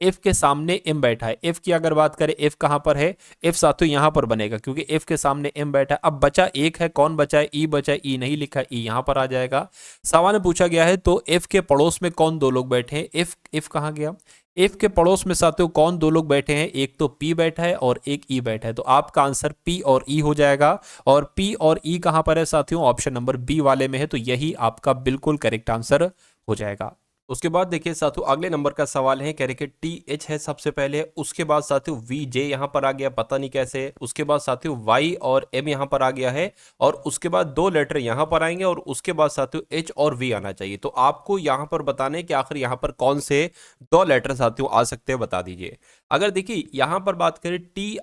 एफ के सामने एम बैठा है। एफ की अगर बात करें, एफ कहां पर है? एफ साथियों यहां पर बनेगा, क्योंकि एफ के सामने एम बैठा है। अब बचा एक है, कौन बचा है? ई बचा है, ई नहीं लिखा है, ई यहां पर आ जाएगा। सवाल में पूछा गया है तो एफ के पड़ोस में कौन दो लोग बैठे हैं? एफ कहां गया? एफ के पड़ोस में साथियों कौन दो लोग बैठे हैं? एक तो पी बैठा है और एक ई बैठा है, तो आपका आंसर पी और ई हो जाएगा। और पी और ई कहां पर है साथियों? ऑप्शन नंबर बी वाले में है, तो यही आपका बिल्कुल करेक्ट आंसर हो जाएगा। उसके बाद देखिए साथियों, अगले नंबर का सवाल है, कह रहे कि टी एच है सबसे पहले, उसके बाद साथियों वी जे यहां पर आ गया, पता नहीं कैसे। उसके बाद साथियों वाई और एम यहां पर आ गया है, और उसके बाद दो लेटर यहां पर आएंगे, और उसके बाद साथियों एच और वी आना चाहिए। तो आपको यहां पर बताना है कि आखिर यहां पर कौन से दो लेटर साथियों आ सकते हैं, बता दीजिए। अगर देखिए यहां पर बात करें, टी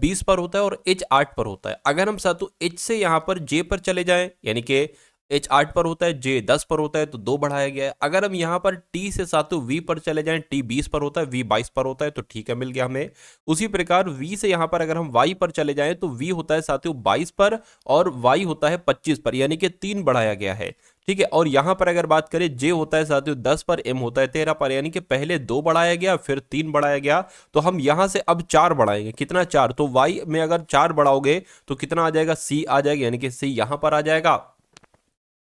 20 पर होता है और एच 8 पर होता है। अगर हम साथियों एच से यहां पर जे पर चले जाएं, यानी कि एच 8 पर होता है, जे 10 पर होता है, तो 2 बढ़ाया गया है। अगर हम यहां पर टी से साथियों वी पर चले जाएं, टी 20 पर होता है, वी 22 पर होता है, तो ठीक है, मिल गया हमें। उसी प्रकार वी से यहां पर अगर हम वाई पर चले जाएं, तो वी होता है साथियों 22 पर और वाई होता है 25 पर, यानी कि 3 बढ़ाया गया है। ठीक है, और यहां पर अगर बात करें, जे होता है साथियों 10 पर, एम होता है 13 पर, यानी कि पहले 2 बढ़ाया गया फिर 3 बढ़ाया गया। तो हम यहां से अब 4 बढ़ाएंगे। कितना? 4। तो वाई में अगर 4 बढ़ाओगे तो कितना आ जाएगा? सी आ जाएगा, यानी कि सी यहां पर आ जाएगा।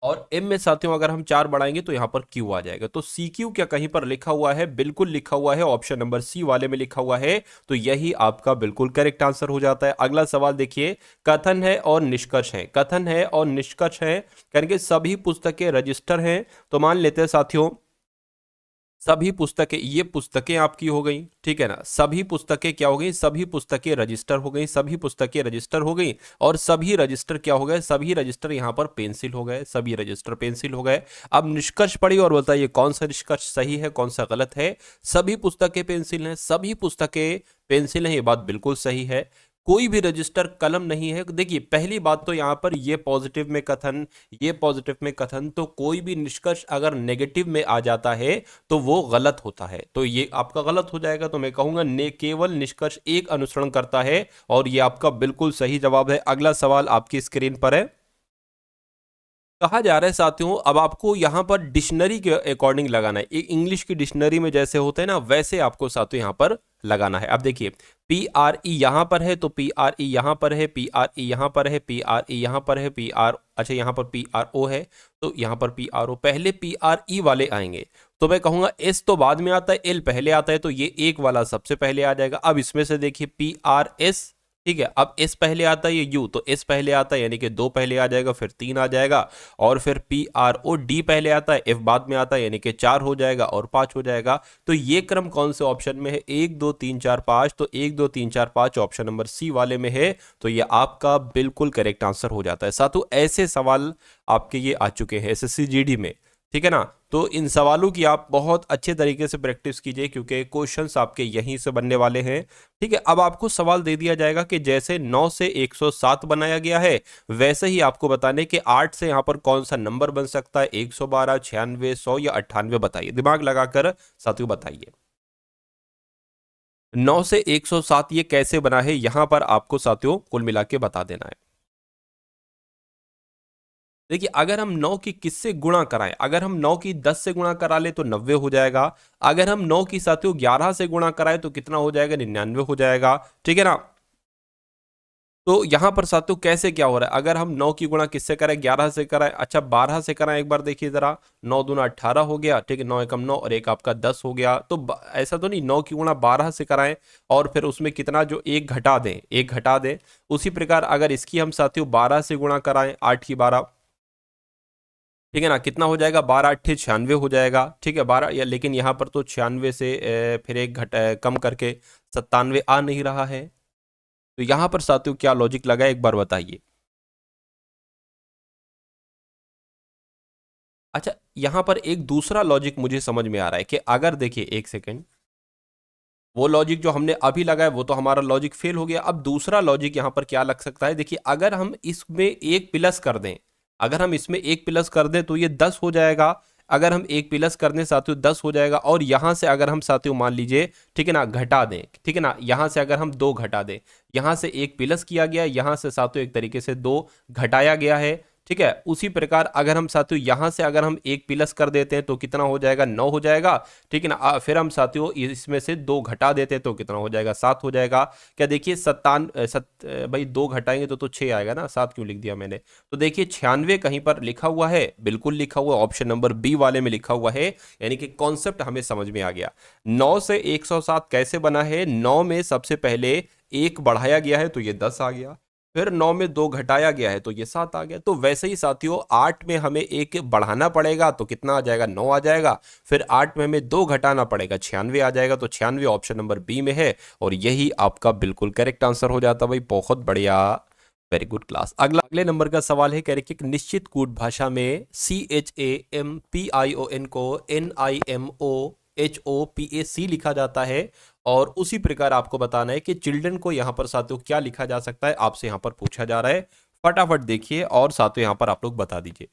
और एम में साथियों अगर हम 4 बढ़ाएंगे तो यहां पर क्यू आ जाएगा। तो सी क्यू क्या कहीं पर लिखा हुआ है? बिल्कुल लिखा हुआ है, ऑप्शन नंबर सी वाले में लिखा हुआ है, तो यही आपका बिल्कुल करेक्ट आंसर हो जाता है। अगला सवाल देखिए, कथन है और निष्कर्ष है। कथन है और निष्कर्ष है करके सभी पुस्तकें रजिस्टर हैं। तो मान लेते हैं साथियों, सभी पुस्तकें, ये पुस्तकें आपकी हो गई, ठीक है ना, सभी पुस्तकें क्या हो गई? सभी पुस्तकें रजिस्टर हो गई, सभी पुस्तकें रजिस्टर हो गई, और सभी रजिस्टर क्या हो गए? सभी रजिस्टर यहां पर पेंसिल हो गए, सभी रजिस्टर पेंसिल हो गए। अब निष्कर्ष पढ़िए और बताइए कौन सा निष्कर्ष सही है, कौन सा गलत है। सभी पुस्तकें पेंसिल हैं, सभी पुस्तकें पेंसिल हैं, ये बात बिल्कुल सही है। कोई भी रजिस्टर कलम नहीं है। देखिए पहली बात तो यहां पर ये पॉजिटिव में कथन, ये पॉजिटिव में कथन, तो कोई भी निष्कर्ष अगर नेगेटिव में आ जाता है तो वो गलत होता है, तो ये आपका गलत हो जाएगा। तो मैं कहूंगा ने केवल निष्कर्ष एक अनुसरण करता है, और ये आपका बिल्कुल सही जवाब है। अगला सवाल आपकी स्क्रीन पर है। कहा जा रहा है साथियों, अब आपको यहां पर डिक्शनरी के अकॉर्डिंग लगाना है। एक इंग्लिश की डिक्शनरी में जैसे होते हैं ना, वैसे आपको साथियों यहां पर लगाना है। अब देखिए पी आर ई यहां पर है, तो पी आर ई यहां पर है, पी आर ई यहां पर है, पी आर ई यहां पर है, पी आर, अच्छा यहां पर पी आर ओ है, तो यहां पर पी आर ओ, पहले पी आर ई वाले आएंगे। तो मैं कहूंगा एस तो बाद में आता है, एल पहले आता है, तो ये एक वाला सबसे पहले आ जाएगा। अब इसमें से देखिए पी आर एस, ठीक है, अब एस पहले आता है, ये यू, तो एस पहले आता है, यानी कि 2 पहले आ जाएगा, फिर 3 आ जाएगा, और फिर पी आर ओ डी पहले आता है, एफ बाद में आता है, यानी कि 4 हो जाएगा और 5 हो जाएगा। तो ये क्रम कौन से ऑप्शन में है? 1 2 3 4 5, तो 1 2 3 4 5 ऑप्शन नंबर सी वाले में है, तो ये आपका बिल्कुल करेक्ट आंसर हो जाता है। साथियों ऐसे सवाल आपके ये आ चुके हैं एसएससी जीडी में, ठीक है ना। तो इन सवालों की आप बहुत अच्छे तरीके से प्रैक्टिस कीजिए, क्योंकि क्वेश्चंस आपके यहीं से बनने वाले हैं, ठीक है। अब आपको सवाल दे दिया जाएगा कि जैसे 9 से 107 बनाया गया है, वैसे ही आपको बताने कि 8 से यहां पर कौन सा नंबर बन सकता है, 112, 96, 100 या 98, बताइए, दिमाग लगाकर साथियों बताइए। 9 से 107 ये कैसे बना है, यहां पर आपको साथियों कुल मिला के बता देना है। देखिए अगर हम 9 की किससे गुणा कराएं, अगर हम 9 की 10 से गुणा करा ले तो 90 हो जाएगा। अगर हम 9 की साथियों 11 से गुणा कराएं तो कितना हो जाएगा? 99 हो जाएगा, ठीक है ना। तो यहां पर साथियों कैसे क्या हो रहा है, अगर हम 9 की गुणा किससे करें? 11 से कराएं, अच्छा 12 से कराएं, एक बार देखिए जरा, 9 दूना 18 हो गया, ठीक है, 9 एकम 9 और एक आपका 10 हो गया। तो ऐसा तो नहीं 9 की गुणा 12 से कराएं और फिर उसमें कितना जो एक घटा दें, एक घटा दें। उसी प्रकार अगर इसकी हम साथियों 12 से गुणा कराएं, 8 की 12, ठीक है ना, कितना हो जाएगा? 12 अट्ठे 96 हो जाएगा, ठीक है, 12 या, लेकिन यहाँ पर तो 96 से फिर एक कम करके 97 आ नहीं रहा है। तो यहाँ पर साथियों क्या लॉजिक लगा है, एक बार बताइए। अच्छा यहाँ पर एक दूसरा लॉजिक मुझे समझ में आ रहा है कि अगर देखिए एक सेकेंड, वो लॉजिक जो हमने अभी लगाया वो तो हमारा लॉजिक फेल हो गया। अब दूसरा लॉजिक यहाँ पर क्या लग सकता है, देखिए अगर हम इसमें एक प्लस कर दें, अगर हम इसमें एक प्लस कर दें तो ये 10 हो जाएगा। अगर हम एक प्लस कर दें साथियों 10 हो जाएगा। और यहाँ से अगर हम साथियों मान लीजिए ठीक है ना घटा दें, ठीक है ना, यहाँ से अगर हम 2 घटा दें, यहाँ से एक प्लस किया गया, यहाँ से साथियों एक तरीके से 2 घटाया गया है, ठीक है। उसी प्रकार अगर हम साथियों यहाँ से अगर हम एक प्लस कर देते हैं तो कितना हो जाएगा, 9 हो जाएगा, ठीक है ना। फिर हम साथियों इसमें से 2 घटा देते हैं तो कितना हो जाएगा, 7 हो जाएगा। क्या देखिए भाई 2 घटाएंगे तो 6 आएगा ना, 7 क्यों लिख दिया मैंने। तो देखिए 96 कहीं पर लिखा हुआ है, बिल्कुल लिखा हुआ, ऑप्शन नंबर बी वाले में लिखा हुआ है, यानी कि कॉन्सेप्ट हमें समझ में आ गया। 9 से 107 कैसे बना है, 9 में सबसे पहले 1 बढ़ाया गया है तो ये 10 आ गया, फिर 9 में 2 घटाया गया है तो ये 7 आ गया। तो वैसे ही साथियों 8 में हमें 1 बढ़ाना पड़ेगा तो कितना आ जाएगा, 9 आ जाएगा। फिर 8 में हमें 2 घटाना पड़ेगा, 96 आ जाएगा। तो 96 ऑप्शन नंबर बी में है और यही आपका बिल्कुल करेक्ट आंसर हो जाता भाई। बहुत बढ़िया, वेरी गुड क्लास। अगले नंबर का सवाल है, कह रहे कि एक निश्चित कूट भाषा में CHAMPION को NIMOHOPAC लिखा जाता है और उसी प्रकार आपको बताना है कि चिल्ड्रन को यहां पर साथियों क्या लिखा जा सकता है, आपसे यहां पर पूछा जा रहा है। फटाफट देखिए और साथियों यहां पर आप लोग बता दीजिए।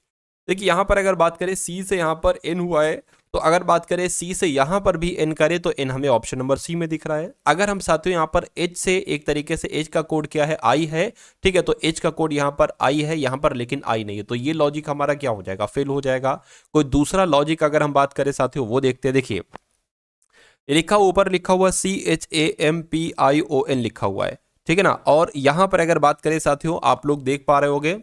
देखिए यहां पर अगर बात करें सी से यहां पर एन हुआ है, तो अगर बात करें सी से यहां पर भी एन करें तो एन हमें ऑप्शन नंबर सी में दिख रहा है। अगर हम साथियों यहां पर एच से एक तरीके से एच का कोड क्या है, आई है, ठीक है, तो एच का कोड यहां पर आई है, यहां पर लेकिन आई नहीं है, तो ये लॉजिक हमारा क्या हो जाएगा, फेल हो जाएगा। कोई दूसरा लॉजिक अगर हम बात करें साथियों वो देखते हैं। देखिए लिखा ऊपर लिखा हुआ CHAMPION लिखा हुआ है, ठीक है ना। और यहां पर अगर बात करें साथियों आप लोग देख पा रहे होंगे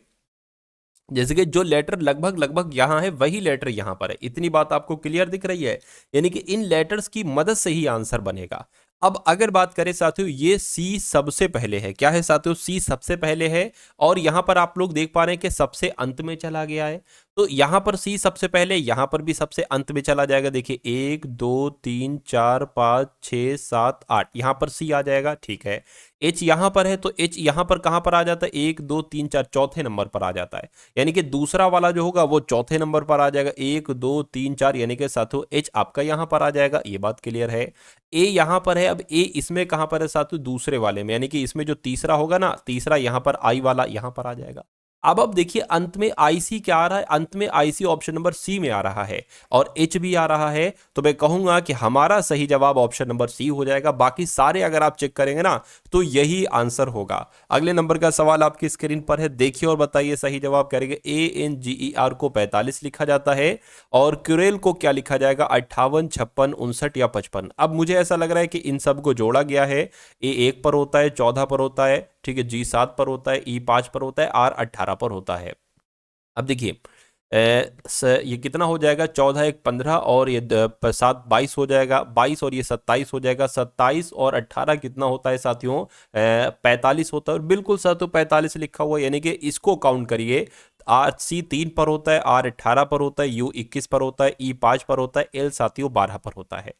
जैसे कि जो लेटर लगभग लगभग यहां है वही लेटर यहां पर है, इतनी बात आपको क्लियर दिख रही है, यानी कि इन लेटर्स की मदद से ही आंसर बनेगा। अब अगर बात करें साथियों ये सी सबसे पहले है, क्या है साथियों, सी सबसे पहले है और यहां पर आप लोग देख पा रहे हैं कि सबसे अंत में चला गया है, तो यहां पर सी सबसे पहले, यहां पर भी सबसे अंत में चला जाएगा। देखिए 1 2 3 4 5 6 7 8 यहां पर सी आ जाएगा, ठीक है। एच यहां पर है तो एच यहां पर कहां पर आ जाता है, 1 2 3 4 चौथे नंबर पर आ जाता है, यानी कि दूसरा वाला जो होगा वो चौथे नंबर पर आ जाएगा, 1 2 3 4, यानी कि साथियों एच आपका यहां पर आ जाएगा, ये बात क्लियर है। ए यहां पर है, अब ए इसमें कहां पर है साथियों, दूसरे वाले में, यानी कि इसमें जो तीसरा होगा ना, तीसरा यहां पर आई वाला यहां पर आ जाएगा। अब देखिए अंत में आईसी क्या आ रहा है, अंत में आईसी ऑप्शन नंबर सी में आ रहा है और एच भी आ रहा है, तो मैं कहूंगा कि हमारा सही जवाब ऑप्शन नंबर सी हो जाएगा। बाकी सारे अगर आप चेक करेंगे ना तो यही आंसर होगा। अगले नंबर का सवाल आपकी स्क्रीन पर है, देखिए और बताइए सही जवाब करेंगे। ANGER को 45 लिखा जाता है और क्यूरेल को क्या लिखा जाएगा, 58 56 59 या 55। अब मुझे ऐसा लग रहा है कि इन सबको जोड़ा गया है, ए 1 पर होता है, 14 पर होता है, ठीक है, जी 7 पर होता है, ई 5 पर होता है, आर 18 पर होता है। अब देखिए ये कितना हो जाएगा, 14 1 15 और ये 7 22 हो जाएगा, 22 और ये 27 हो जाएगा, 27 और 18 कितना होता है साथियों, 45 होता है। और बिल्कुल साथियों 45 लिखा हुआ है, यानी कि इसको काउंट करिए। आर सी 3 पर होता है, आर 18 पर होता है, यू 21 पर होता है, ई 5 पर होता है, एल साथियों 12 पर होता है।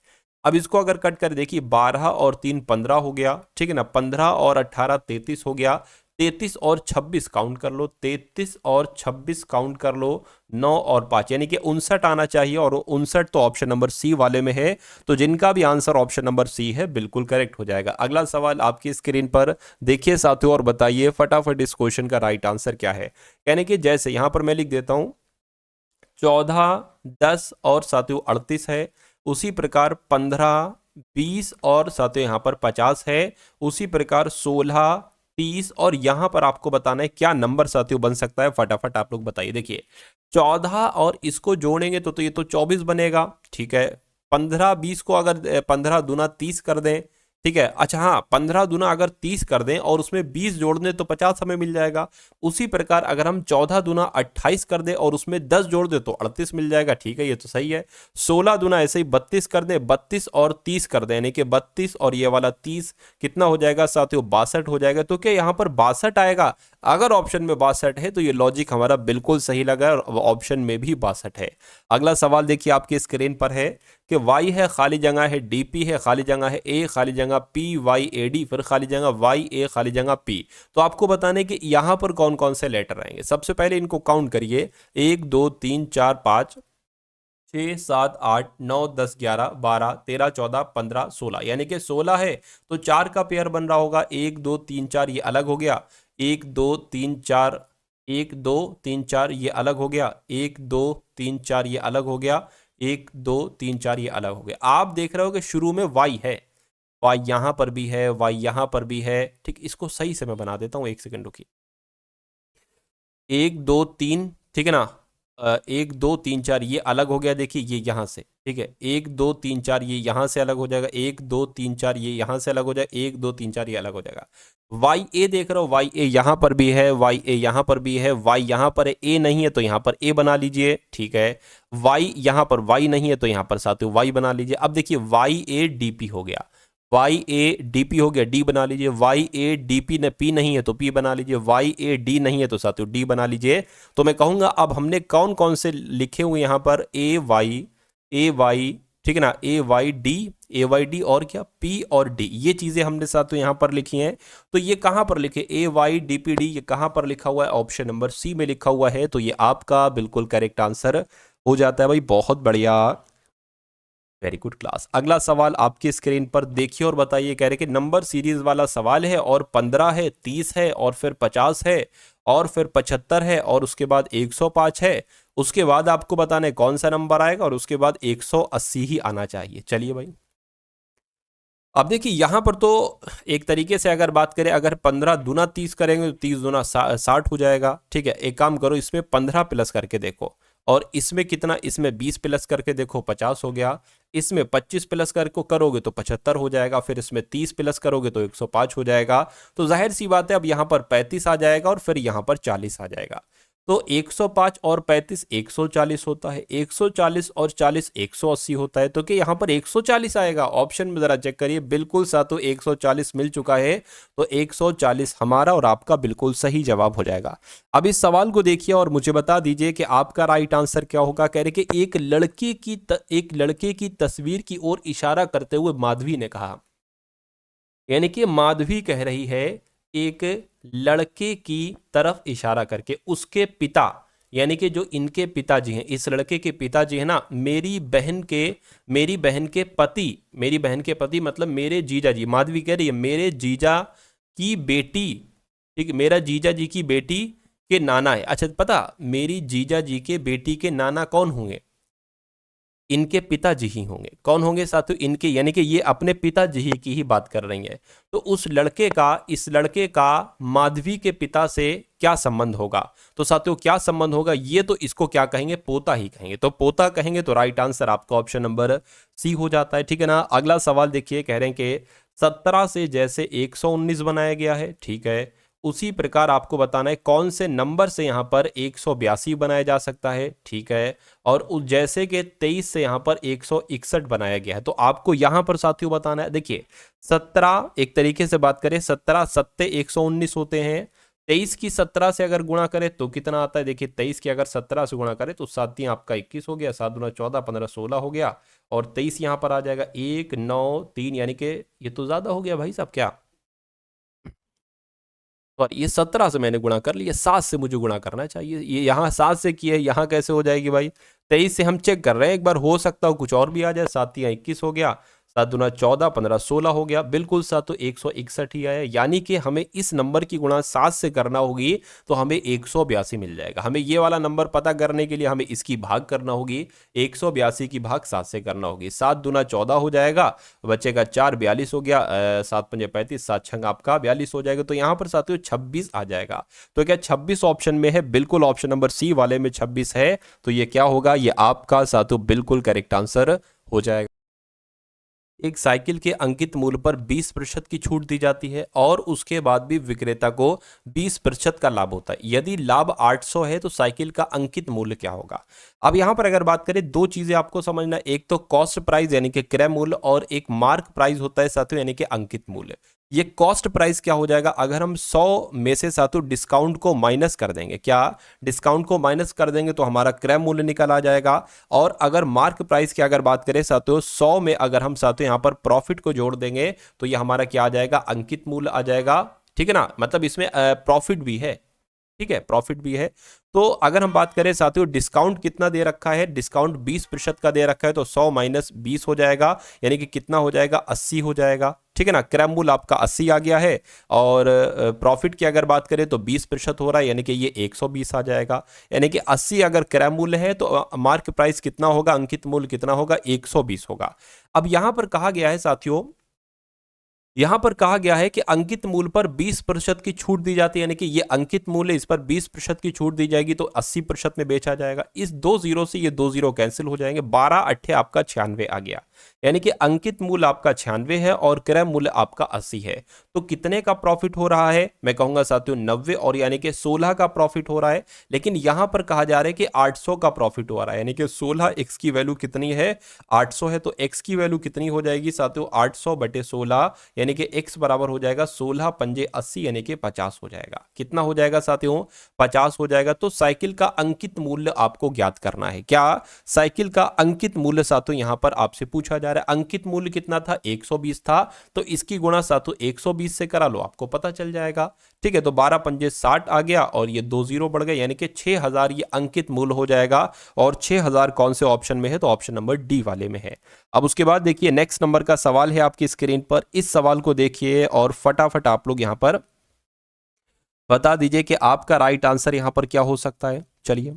अब इसको अगर कट कर देखिए 12 और 3 15 हो गया, ठीक है ना, 15 और 18 33 हो गया, 33 और 26 काउंट कर लो, 33 और 26 काउंट कर लो, 9 और 5 यानी कि 59 आना चाहिए और 59 तो ऑप्शन नंबर सी वाले में है, तो जिनका भी आंसर ऑप्शन नंबर सी है बिल्कुल करेक्ट हो जाएगा। अगला सवाल आपकी स्क्रीन पर देखिए साथियों और बताइए फटाफट इस क्वेश्चन का राइट आंसर क्या है। यानी कि जैसे यहां पर मैं लिख देता हूं 14 10 और साथियों 38 है, उसी प्रकार 15 20 और साथियों यहां पर 50 है, उसी प्रकार 16 30 और यहां पर आपको बताना है क्या नंबर साथियों बन सकता है, फटाफट आप लोग बताइए। देखिए 14 और इसको जोड़ेंगे तो ये तो 24 बनेगा, ठीक है। 15 20 को अगर 15 दूना 30 कर दें, ठीक है, अच्छा हाँ 15 दूना अगर 30 कर दें और उसमें 20 जोड़ दें तो 50 हमें मिल जाएगा। उसी प्रकार अगर हम 14 दूना 28 कर दें और उसमें 10 जोड़ दें तो 38 मिल जाएगा, ठीक है, ये तो सही है। 16 दूना ऐसे ही 32 कर दें, 32 और 30 कर दें, यानी कि 32 और ये वाला 30 कितना हो जाएगा साथियों, 62 हो जाएगा। तो क्या यहाँ पर 62 आएगा, अगर ऑप्शन में 62 है तो ये लॉजिक हमारा बिल्कुल सही लगा और ऑप्शन में भी 62 है। अगला सवाल देखिए आपकी स्क्रीन पर है कि वाई है खाली जगह है, डीपी है खाली जगह है, ए खाली जगह PYAD, फिर खाली जगह YA खाली जगह P। तो आपको बताने कि यहां पर कौन कौन से लेटर आएंगे। सबसे पहले इनको काउंट करिए, 1 2 3 4 5 6 7 8 9 10 11 12 13 14 15 16, यानी कि 16 है तो 4 का पेयर बन रहा होगा। 1 2 3 4 ये अलग हो गया, 1 2 3 4, 1 2 3 4 ये अलग हो गया, 1 2 3 4 ये अलग हो गया, 1 2 3 4 ये अलग हो गया। आप देख रहे हो कि शुरू में y है, y यहां पर भी है, y यहां पर भी है। ठीक, इसको सही से मैं बना देता हूं, 1 सेकंड रुकिए। 1 2 3, ठीक है ना। 1 2 3 4 ये अलग हो गया, देखिए ये यहाँ से, ठीक है। 1 2 3 4 ये यहाँ से अलग हो जाएगा, 1 2 3 4 ये यहाँ से अलग हो जाएगा, 1 2 3 4 ये अलग हो जाएगा। वाई ए देख रहे हो, वाई ए यहाँ पर भी है, वाई ए यहाँ पर भी है, वाई यहाँ पर है, ए नहीं है तो यहाँ पर ए बना लीजिए, ठीक है। वाई यहाँ पर वाई नहीं है तो यहाँ पर साथियों वाई बना लीजिए। अब देखिए वाई ए डी पी हो गया, वाई ए डी पी हो गया, डी बना लीजिए। वाई ए डी पी ने पी नहीं है तो पी बना लीजिए, वाई ए डी नहीं है तो साथियों डी बना लीजिए। तो मैं कहूंगा अब हमने कौन कौन से लिखे हुए यहाँ पर, ए वाई, ठीक है ना, ए वाई डी और क्या, पी और डी, ये चीजें हमने साथियों यहाँ पर लिखी हैं। तो ये कहाँ पर लिखे, ए वाई डी पी डी, ये कहाँ पर लिखा हुआ है, ऑप्शन नंबर सी में लिखा हुआ है। तो ये आपका बिल्कुल करेक्ट आंसर हो जाता है भाई, बहुत बढ़िया, वेरी गुड क्लास। अगला सवाल आपकी स्क्रीन पर देखिए और बताइए, कह रहे कि नंबर सीरीज वाला सवाल है और 15 है, 30 है और फिर 50 है और फिर 75 है और उसके बाद 105 है। उसके बाद आपको बताना है कौन सा नंबर आएगा और उसके बाद 180 ही आना चाहिए। चलिए भाई, अब देखिए यहां पर तो एक तरीके से अगर बात करें, अगर 15 दूना 30 करेंगे तो 30 दूना 60 हो जाएगा, ठीक है। एक काम करो, इसमें 15 प्लस करके देखो, और इसमें कितना, इसमें 20 प्लस करके देखो, 50 हो गया। इसमें 25 प्लस करके करोगे तो 75 हो जाएगा, फिर इसमें 30 प्लस करोगे तो 105 हो जाएगा। तो जाहिर सी बात है अब यहाँ पर 35 आ जाएगा और फिर यहाँ पर 40 आ जाएगा। तो 105 और 35 140 होता है, 140 और 40 180 होता है। तो कि यहाँ पर 140 आएगा, ऑप्शन में जरा चेक करिए, बिल्कुल साथों 140 मिल चुका है। तो 140 हमारा और आपका बिल्कुल सही जवाब हो जाएगा। अब इस सवाल को देखिए और मुझे बता दीजिए कि आपका राइट आंसर क्या होगा। कह रहे कि एक लड़के की तस्वीर की ओर इशारा करते हुए माधवी ने कहा, यानी कि माधवी कह रही है एक लड़के की तरफ इशारा करके, उसके पिता यानी कि जो इनके पिताजी हैं, इस लड़के के पिताजी है ना, मेरी बहन के पति मतलब मेरे जीजा जी, माधवी कह रही है मेरे जीजा की बेटी, ठीक, मेरा जीजा जी की बेटी के नाना है। अच्छा पता, मेरी जीजा जी के बेटी के नाना कौन होंगे, इनके पिताजी ही होंगे। कौन होंगे साथियों, इनके, यानी कि ये अपने पिताजी ही की ही बात कर रही है। तो उस लड़के का, इस लड़के का माधवी के पिता से क्या संबंध होगा। तो साथियों क्या संबंध होगा, ये तो इसको क्या कहेंगे, पोता ही कहेंगे। तो पोता कहेंगे तो राइट आंसर आपका ऑप्शन नंबर सी हो जाता है, ठीक है ना। अगला सवाल देखिए, कह रहे हैं कि 17 से जैसे 119 बनाया गया है, ठीक है, उसी प्रकार आपको बताना है कौन से नंबर से यहां पर 182 बनाया जा सकता है, ठीक है। और उस जैसे कि 23 से यहां पर 161 बनाया गया है, तो आपको यहां पर साथियों बताना है। देखिए 17 एक तरीके से बात करें, 17 सत्ते 119 होते हैं। 23 की 17 से अगर गुणा करें तो कितना आता है, देखिए 23 की अगर 17 से गुणा करें तो 7 आपका 21 हो गया, 7 दूना 14, 15 16 हो गया, और 23 यहां पर आ जाएगा 1 9 3, यानी कि ये तो ज्यादा हो गया भाई साहब, क्या, और ये 17 से मैंने गुणा कर लिया, 7 से मुझे गुणा करना चाहिए। ये यहाँ 7 से किया है, यहाँ कैसे हो जाएगी भाई, 23 से हम चेक कर रहे हैं, एक बार हो सकता हो कुछ और भी आ जाए। 7 या 21 हो गया, 7 दूना 14, 15 16 हो गया, बिल्कुल साथ 161 ही आया। यानी कि हमें इस नंबर की गुणा 7 से करना होगी तो हमें 182 मिल जाएगा। हमें ये वाला नंबर पता करने के लिए हमें इसकी भाग करना होगी, 182 की भाग 7 से करना होगी। 7 दूना 14 हो जाएगा, बचेगा 4, 42 हो गया, 7 पंजे 35, 7 छंग आपका 42 हो जाएगा। तो यहाँ पर साथियों 26 आ जाएगा। तो क्या 26 ऑप्शन में है, बिल्कुल ऑप्शन नंबर सी वाले में 26 है। तो ये क्या होगा, ये आपका साथियों बिल्कुल करेक्ट आंसर हो जाएगा। एक साइकिल के अंकित मूल्य पर 20% की छूट दी जाती है और उसके बाद भी विक्रेता को 20% का लाभ होता है। यदि लाभ 800 है तो साइकिल का अंकित मूल्य क्या होगा। अब यहां पर अगर बात करें, दो चीजें आपको समझना, एक तो कॉस्ट प्राइस यानी कि क्रय मूल्य, और एक मार्क प्राइस होता है साथियों यानी कि अंकित मूल्य। ये कॉस्ट प्राइस क्या हो जाएगा, अगर हम 100 में से साथियों डिस्काउंट को माइनस कर देंगे, क्या डिस्काउंट को माइनस कर देंगे तो हमारा क्रय मूल्य निकल आ जाएगा। और अगर मार्क प्राइस की अगर बात करें साथियों, 100 में अगर हम साथियों यहाँ पर प्रॉफिट को जोड़ देंगे तो ये हमारा क्या आ जाएगा, अंकित मूल्य आ जाएगा, ठीक है ना। मतलब इसमें प्रॉफिट भी है, ठीक है, प्रॉफिट भी है। तो अगर हम बात करें साथियों डिस्काउंट कितना दे रखा है, डिस्काउंट 20% का दे रखा है, तो 100 माइनस 20 हो जाएगा, यानी कि कितना हो जाएगा, 80 हो जाएगा। ठीक है ना, क्रय मूल्य आपका 80 आ गया है, और प्रॉफिट की अगर बात करें तो 20% हो रहा है, यानी कि ये 120 आ जाएगा। यानी कि 80 अगर क्रय मूल्य है तो मार्क प्राइस कितना होगा, अंकित मूल्य कितना होगा, 120 होगा। अब यहां पर कहा गया है साथियों, यहां पर कहा गया है कि अंकित मूल्य पर 20% की छूट दी जाती है, यानी कि ये अंकित मूल्य, इस पर 20% की छूट दी जाएगी, तो 80% में बेचा जाएगा। इस 2 जीरो से ये 2 जीरो कैंसिल हो जाएंगे, 12 अट्ठे आपका 96 आ गया, यानी कि अंकित मूल्य आपका 96 है और क्रय मूल्य आपका 80 है। तो कितने का प्रॉफिट हो रहा है, मैं कहूंगा साथियों 90, और यानी कि 16 का प्रॉफिट हो रहा है। लेकिन यहां पर कहा जा रहा है कि 800 का प्रॉफिट हो रहा है, यानी कि 16 x की वैल्यू कितनी है, 800 है, तो x की वैल्यू कितनी हो जाएगी साथियों, 800 बटे 16, यानी कि x बराबर हो जाएगा 16 पंजे 80, यानी कि 50 हो जाएगा। कितना हो जाएगा साथियों, 50 हो जाएगा। तो साइकिल का अंकित मूल्य आपको ज्ञात करना है। क्या, साइकिल का अंकित मूल्य साथियों यहां पर आपसे पूछा जा रहा है। अंकित मूल्य कितना था, 120 था, तो इसकी गुणा साथियों 120 से करा लो, आपको पता चल जाएगा। ठीक है, तो 12 पंजे 60 आ गया, और ये 2 जीरो बढ़ गए, यानी कि 6000 ये अंकित मूल्य हो जाएगा। और 6000 कौन से ऑप्शन में है, तो ऑप्शन नंबर डी वाले में है। अब उसके बाद देखिए नेक्स्ट नंबर का सवाल है आपकी स्क्रीन पर, इस सवाल को देखिए और फटाफट आप लोग यहां पर बता दीजिए कि आपका राइट आंसर यहां पर क्या हो सकता है। चलिए,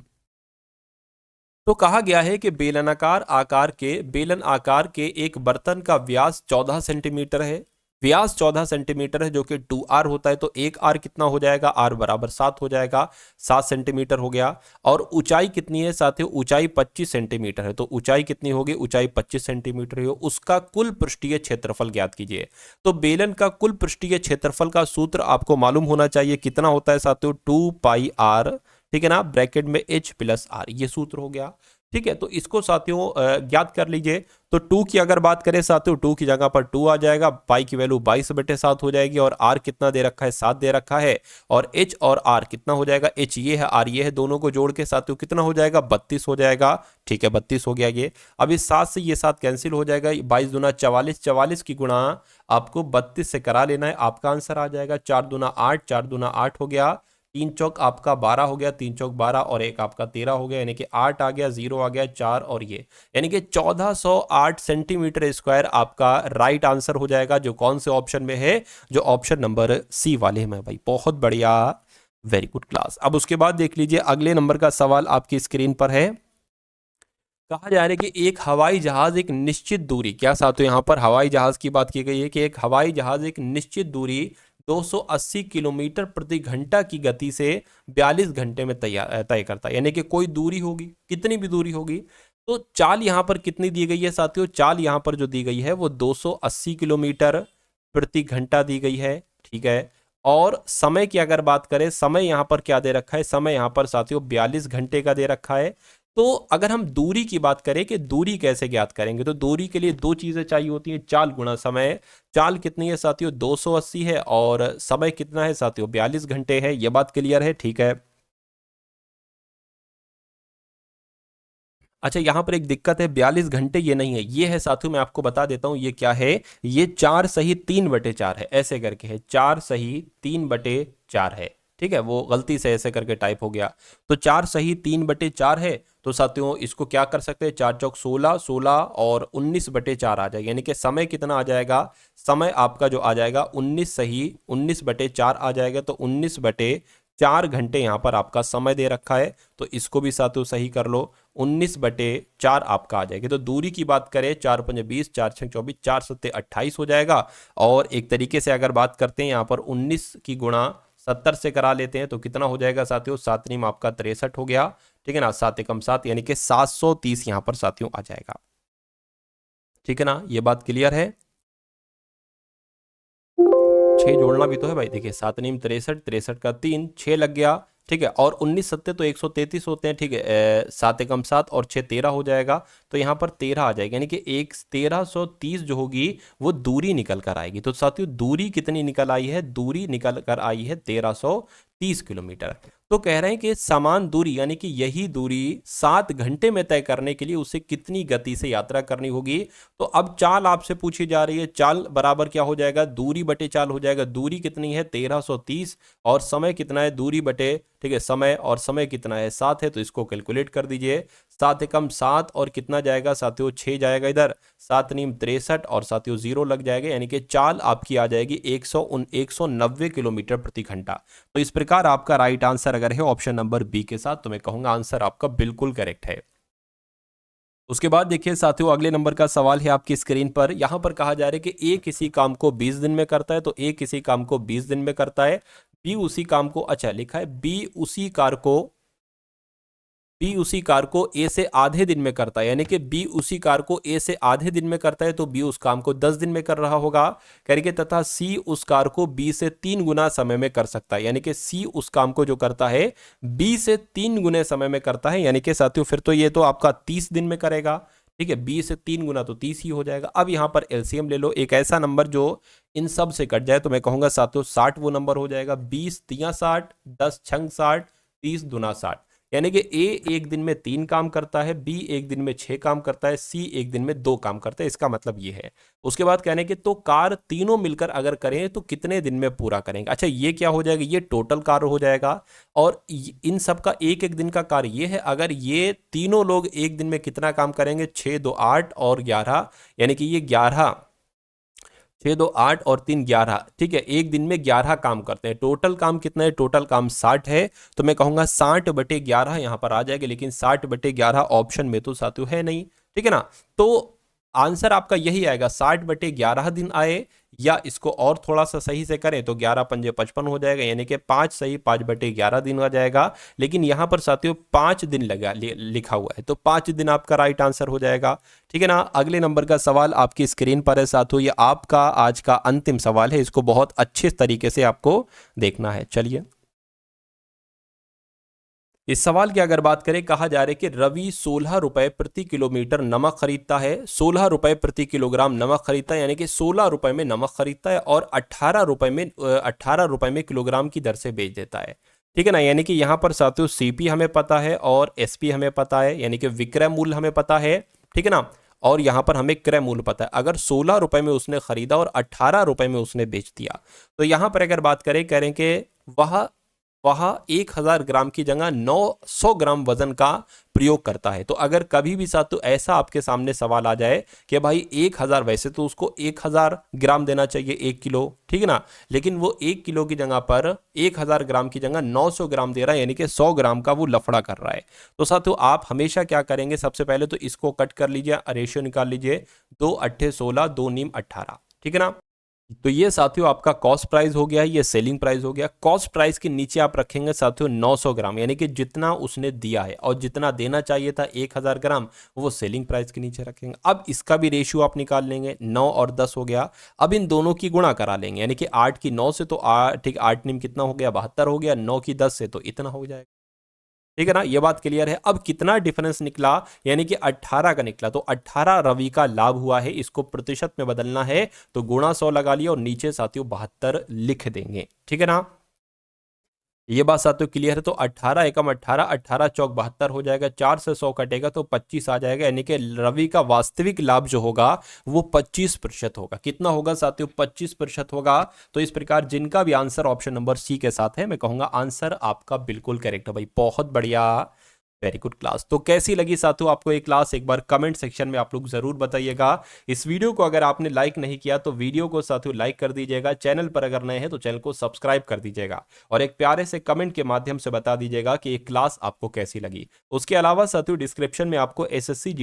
तो कहा गया है कि बेलन आकार के एक बर्तन का व्यास 14 सेंटीमीटर है, व्यास 14 सेंटीमीटर है, जो कि 2r होता है, तो 1r कितना हो जाएगा, r बराबर 7 हो जाएगा, 7 सेंटीमीटर हो गया। और ऊंचाई कितनी है साथियों, ऊंचाई 25 सेंटीमीटर है, तो ऊंचाई कितनी होगी, ऊंचाई 25 सेंटीमीटर है। उसका कुल पृष्ठीय क्षेत्रफल ज्ञात कीजिए। तो बेलन का कुल पृष्ठीय क्षेत्रफल का सूत्र आपको मालूम होना चाहिए, कितना होता है साथियों, 2πr, ठीक है ना, ब्रैकेट में h प्लस r, ये सूत्र हो गया। ठीक है, तो इसको साथियों ज्ञात कर लीजिए। तो 2 की अगर बात करें साथियों, 2 की जगह पर 2 आ जाएगा, पाई की वैल्यू 22 बटे 7 हो जाएगी, और r कितना दे रखा है, 7 दे रखा है, और h और r कितना हो जाएगा, h ये है, r ये है, दोनों को जोड़ के साथियों कितना हो जाएगा, 32 हो जाएगा। ठीक है, 32 हो गया ये। अब इस 7 से ये 7 कैंसिल हो जाएगा, 22 दूना 44, 44 की गुणा आपको 32 से करा लेना है, आपका आंसर आ जाएगा 4 दूना 8, 4 दूना 8 हो गया, 3 चौक आपका 12 हो गया, 3 चौक 12, और 1 आपका 13 हो गया, यानी कि 8 आ गया, 0 आ गया, 4 और ये, यानी कि 1408 सेंटीमीटर स्क्वायर आपका राइट आंसर हो जाएगा, जो कौन से ऑप्शन में है, जो ऑप्शन नंबर सी वाले में। भाई बहुत बढ़िया, वेरी गुड क्लास। अब उसके बाद देख लीजिए अगले नंबर का सवाल आपकी स्क्रीन पर है। कहा जा रहा है कि एक हवाई जहाज एक निश्चित दूरी, क्या साथियों यहाँ पर हवाई जहाज की बात की गई है कि एक हवाई जहाज एक निश्चित दूरी 280 किलोमीटर प्रति घंटा की गति से 42 घंटे में तय करता है, यानी कि कोई दूरी होगी, कितनी भी दूरी होगी। तो चाल यहाँ पर कितनी दी गई है साथियों, चाल यहाँ पर जो दी गई है वो 280 किलोमीटर प्रति घंटा दी गई है। ठीक है, और समय की अगर बात करें, समय यहाँ पर क्या दे रखा है, समय यहाँ पर साथियों 42 घंटे का दे रखा है। तो अगर हम दूरी की बात करें कि दूरी कैसे ज्ञात करेंगे, तो दूरी के लिए दो चीजें चाहिए होती हैं, चाल गुणा समय। चाल कितनी है साथियों, 280 है, और समय कितना है साथियों, 42 घंटे है। यह बात क्लियर है, ठीक है। अच्छा, यहां पर एक दिक्कत है, 42 घंटे ये नहीं है, ये है साथियों, मैं आपको बता देता हूं ये क्या है, ये 4 सही 3/4 है, ऐसे करके है, 4 सही 3/4 है। ठीक है, वो गलती से ऐसे करके टाइप हो गया, तो 4 सही 3/4 है। तो साथियों इसको क्या कर सकते हैं, 4 चौक 16, 16 और 19/4 आ जाएगा, यानी कि समय कितना आ जाएगा, समय आपका जो आ जाएगा 19 सही 19/4 आ जाएगा, तो 19/4 घंटे यहाँ पर आपका समय दे रखा है। तो इसको भी साथियों सही कर लो, 19/4 आपका आ जाएगा। तो दूरी की बात करें, 4 पंजे 20, 4 छः 24, 4 सत्ते 28 हो जाएगा। और एक तरीके से अगर बात करते हैं यहाँ पर 19 की गुणा 70 से करा लेते हैं, तो कितना हो जाएगा साथियों, 7 नीम आपका 63 हो गया। ठीक है ना, 7 एकम 7, यानी कि 730 यहाँ पर साथियों आ जाएगा। ठीक है ना, ये बात क्लियर है। 6 जोड़ना भी तो है भाई, देखिए 7 नीम 63, 63 का 3, 6 लग गया। ठीक है, और 19 सत्ते तो 133 होते हैं। ठीक है, 7 एकम 7 और 6 13 हो जाएगा, तो यहाँ पर 13 आ जाएगा, यानी कि 1330 जो होगी वो दूरी निकल कर आएगी। तो साथियों दूरी कितनी निकल आई है, दूरी निकल कर आई है 1330 किलोमीटर। तो कह रहे हैं कि समान दूरी, यानी कि यही दूरी 7 घंटे में तय करने के लिए उसे कितनी गति से यात्रा करनी होगी। तो अब चाल आपसे पूछी जा रही है, चाल बराबर क्या हो जाएगा, दूरी बटे चाल हो जाएगा। दूरी कितनी है 1330, और समय कितना है, दूरी बटे, ठीक है। समय और समय कितना है 7 है, तो इसको कैलकुलेट कर दीजिए। 7 एकम 7 और कितना जाएगा साथियों 6 जाएगा इधर, 7 नीम 63 और साथियों 0 लग जाएगा, यानी कि चाल आपकी आ जाएगी 190 किलोमीटर प्रति घंटा। तो इस प्रकार आपका राइट आंसर अगर है ऑप्शन नंबर बी के साथ, तो मैं कहूंगा आंसर आपका बिल्कुल करेक्ट है। उसके बाद देखिए साथियों अगले नंबर का सवाल है आपकी स्क्रीन पर। यहां पर कहा जा रहा है कि ए किसी काम को 20 दिन में करता है, तो ए किसी काम को 20 दिन में करता है, बी उसी काम को, अच्छा लिखा है बी उसी कार को ए से आधे दिन में करता है, यानी कि बी उसी कार को ए से आधे दिन में करता है, तो बी उस काम को 10 दिन में कर रहा होगा करके, तथा सी उस कार को बी से 3 गुना समय में कर सकता है, यानी कि सी उस काम को जो करता है बी से 3 गुने समय में करता है, यानी कि साथियों फिर तो ये तो आपका 30 दिन में करेगा। ठीक है, 20 से 3 गुना तो 30 ही हो जाएगा। अब यहाँ पर एलसीएम ले लो, एक ऐसा नंबर जो इन सब से कट जाए, तो मैं कहूंगा साथियों 60 वो नंबर हो जाएगा। 20 तिया 60, 10 छंग 60, 30 दुना 60, यानी कि ए एक दिन में 3 काम करता है, बी एक दिन में 6 काम करता है, सी एक दिन में 2 काम करता है, इसका मतलब ये है। उसके बाद कहने के तो कार तीनों मिलकर अगर करें तो कितने दिन में पूरा करेंगे। अच्छा ये क्या हो जाएगा, ये टोटल कार्य हो जाएगा, और इन सब का एक एक दिन का कार्य ये है। अगर ये तीनों लोग एक दिन में कितना काम करेंगे, 6 2 8 और 11, यानी कि ये 11, 6 2 8 और 3 11, ठीक है, एक दिन में 11 काम करते हैं। टोटल काम कितना है, टोटल काम 60 है, तो मैं कहूंगा 60/11 यहां पर आ जाएगा, लेकिन 60/11 ऑप्शन में तो साथियों है नहीं, ठीक है ना। तो आंसर आपका यही आएगा, 60/11 दिन आए, या इसको और थोड़ा सा सही से करें तो 11 पंजे 55 हो जाएगा, यानी कि 5 सही 5/11 दिन आ जाएगा। लेकिन यहां पर साथियों 5 दिन लगा लिखा हुआ है, तो 5 दिन आपका राइट आंसर हो जाएगा, ठीक है ना। अगले नंबर का सवाल आपकी स्क्रीन पर है साथियों, ये आपका आज का अंतिम सवाल है, इसको बहुत अच्छे तरीके से आपको देखना है। चलिए इस सवाल की अगर बात करें, कहा जा रहा है कि रवि 16 रुपए प्रति किलोमीटर नमक खरीदता है, 16 रुपए प्रति किलोग्राम नमक खरीदता है, यानी कि 16 रुपए में नमक खरीदता है, और 18 रुपए में किलोग्राम की दर से बेच देता है, ठीक है ना। यानी कि यहाँ पर साथियों सीपी हमें पता है और एसपी हमें पता है, यानी कि विक्रय मूल्य हमें पता है, ठीक है ना, और यहाँ पर हमें क्रय मूल्य पता है। अगर 16 रुपए में उसने खरीदा और 18 रुपए में उसने बेच दिया, तो यहाँ पर अगर बात करें, कह रहे हैं कि वह 1000 ग्राम की जगह 900 ग्राम वजन का प्रयोग करता है। तो अगर कभी भी साथ तो ऐसा आपके सामने सवाल आ जाए कि भाई 1000, वैसे तो उसको 1000 ग्राम देना चाहिए 1 किलो, ठीक है ना, लेकिन वो 1 किलो की जगह पर 1000 ग्राम की जगह 900 ग्राम दे रहा है, यानी कि 100 ग्राम का वो लफड़ा कर रहा है। तो साथियों आप हमेशा क्या करेंगे, सबसे पहले तो इसको कट कर लीजिए, रेशियो निकाल लीजिए, 2 8 16, 2 नीम 18, ठीक है ना। तो ये साथियों आपका कॉस्ट प्राइस हो गया, ये सेलिंग प्राइस हो गया। कॉस्ट प्राइस के नीचे आप रखेंगे साथियों 900 ग्राम, यानी कि जितना उसने दिया है और जितना देना चाहिए था 1000 ग्राम, वो सेलिंग प्राइस के नीचे रखेंगे। अब इसका भी रेशियो आप निकाल लेंगे, 9 और 10 हो गया। अब इन दोनों की गुणा करा लेंगे, यानी कि 8 की 9 से तो 8, ठीक 8 निम कितना हो गया 72 हो गया, 9 की 10 से तो इतना हो जाएगा, ठीक है ना। ये बात क्लियर है। अब कितना डिफरेंस निकला, यानी कि 18 का निकला, तो 18 रवि का लाभ हुआ है, इसको प्रतिशत में बदलना है तो गुणा 100 लगा लिया और नीचे साथियों 72 लिख देंगे, ठीक है ना। ये बात साथियों क्लियर है। तो 18 एकम 18, 18 चौक 72 हो जाएगा, 4 से 100 कटेगा तो 25 आ जाएगा, यानी कि रवि का वास्तविक लाभ जो होगा वो 25% होगा। कितना होगा साथियों, 25% होगा। तो इस प्रकार जिनका भी आंसर ऑप्शन नंबर सी के साथ है, मैं कहूंगा आंसर आपका बिल्कुल करेक्ट है भाई, बहुत बढ़िया, वेरी गुड क्लास। तो कैसी लगी साथियों आपको ये क्लास, एक बार कमेंट सेक्शन में आप लोग जरूर बताइएगा। इस वीडियो को अगर आपने लाइक नहीं किया तो वीडियो को साथियों लाइक कर दीजिएगा, चैनल पर अगर नए हैं तो चैनल को सब्सक्राइब कर दीजिएगा, और एक प्यारे से कमेंट के माध्यम से बता दीजिएगा कि ये क्लास आपको कैसी लगी। उसके अलावा साथियों डिस्क्रिप्शन में आपको एसएससी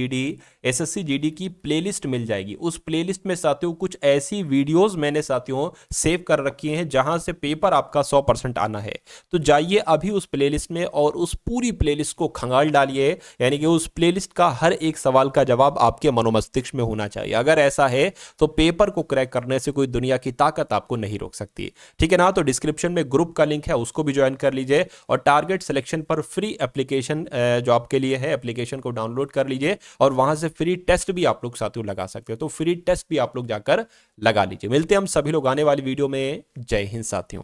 जीडी की प्लेलिस्ट मिल जाएगी। उस प्लेलिस्ट में साथियों कुछ ऐसी वीडियोज मैंने साथियों सेव कर रखी हैं जहां से पेपर आपका 100% आना है। तो जाइए अभी उस प्लेलिस्ट में और उस पूरी प्लेलिस्ट को खंगाल डालिए, यानी कि उस प्लेलिस्ट का हर एक सवाल का जवाब आपके मनोमस्तिष्क में होना चाहिए। अगर ऐसा है तो पेपर को क्रैक करने से कोई दुनिया की ताकत आपको नहीं रोक सकती, ठीक है ना। तो डिस्क्रिप्शन में ग्रुप का लिंक है, उसको भी ज्वाइन कर लीजिए, और टारगेट सिलेक्शन पर फ्री एप्लीकेशन जो आपके लिए है, एप्लीकेशन को डाउनलोड कर लीजिए, और वहां से फ्री टेस्ट भी आप लोग साथियों लगा सकते हो। तो फ्री टेस्ट भी आप लोग जाकर लगा लीजिए। मिलते हैं हम सभी लोग आने वाली वीडियो में। जय हिंद साथियों।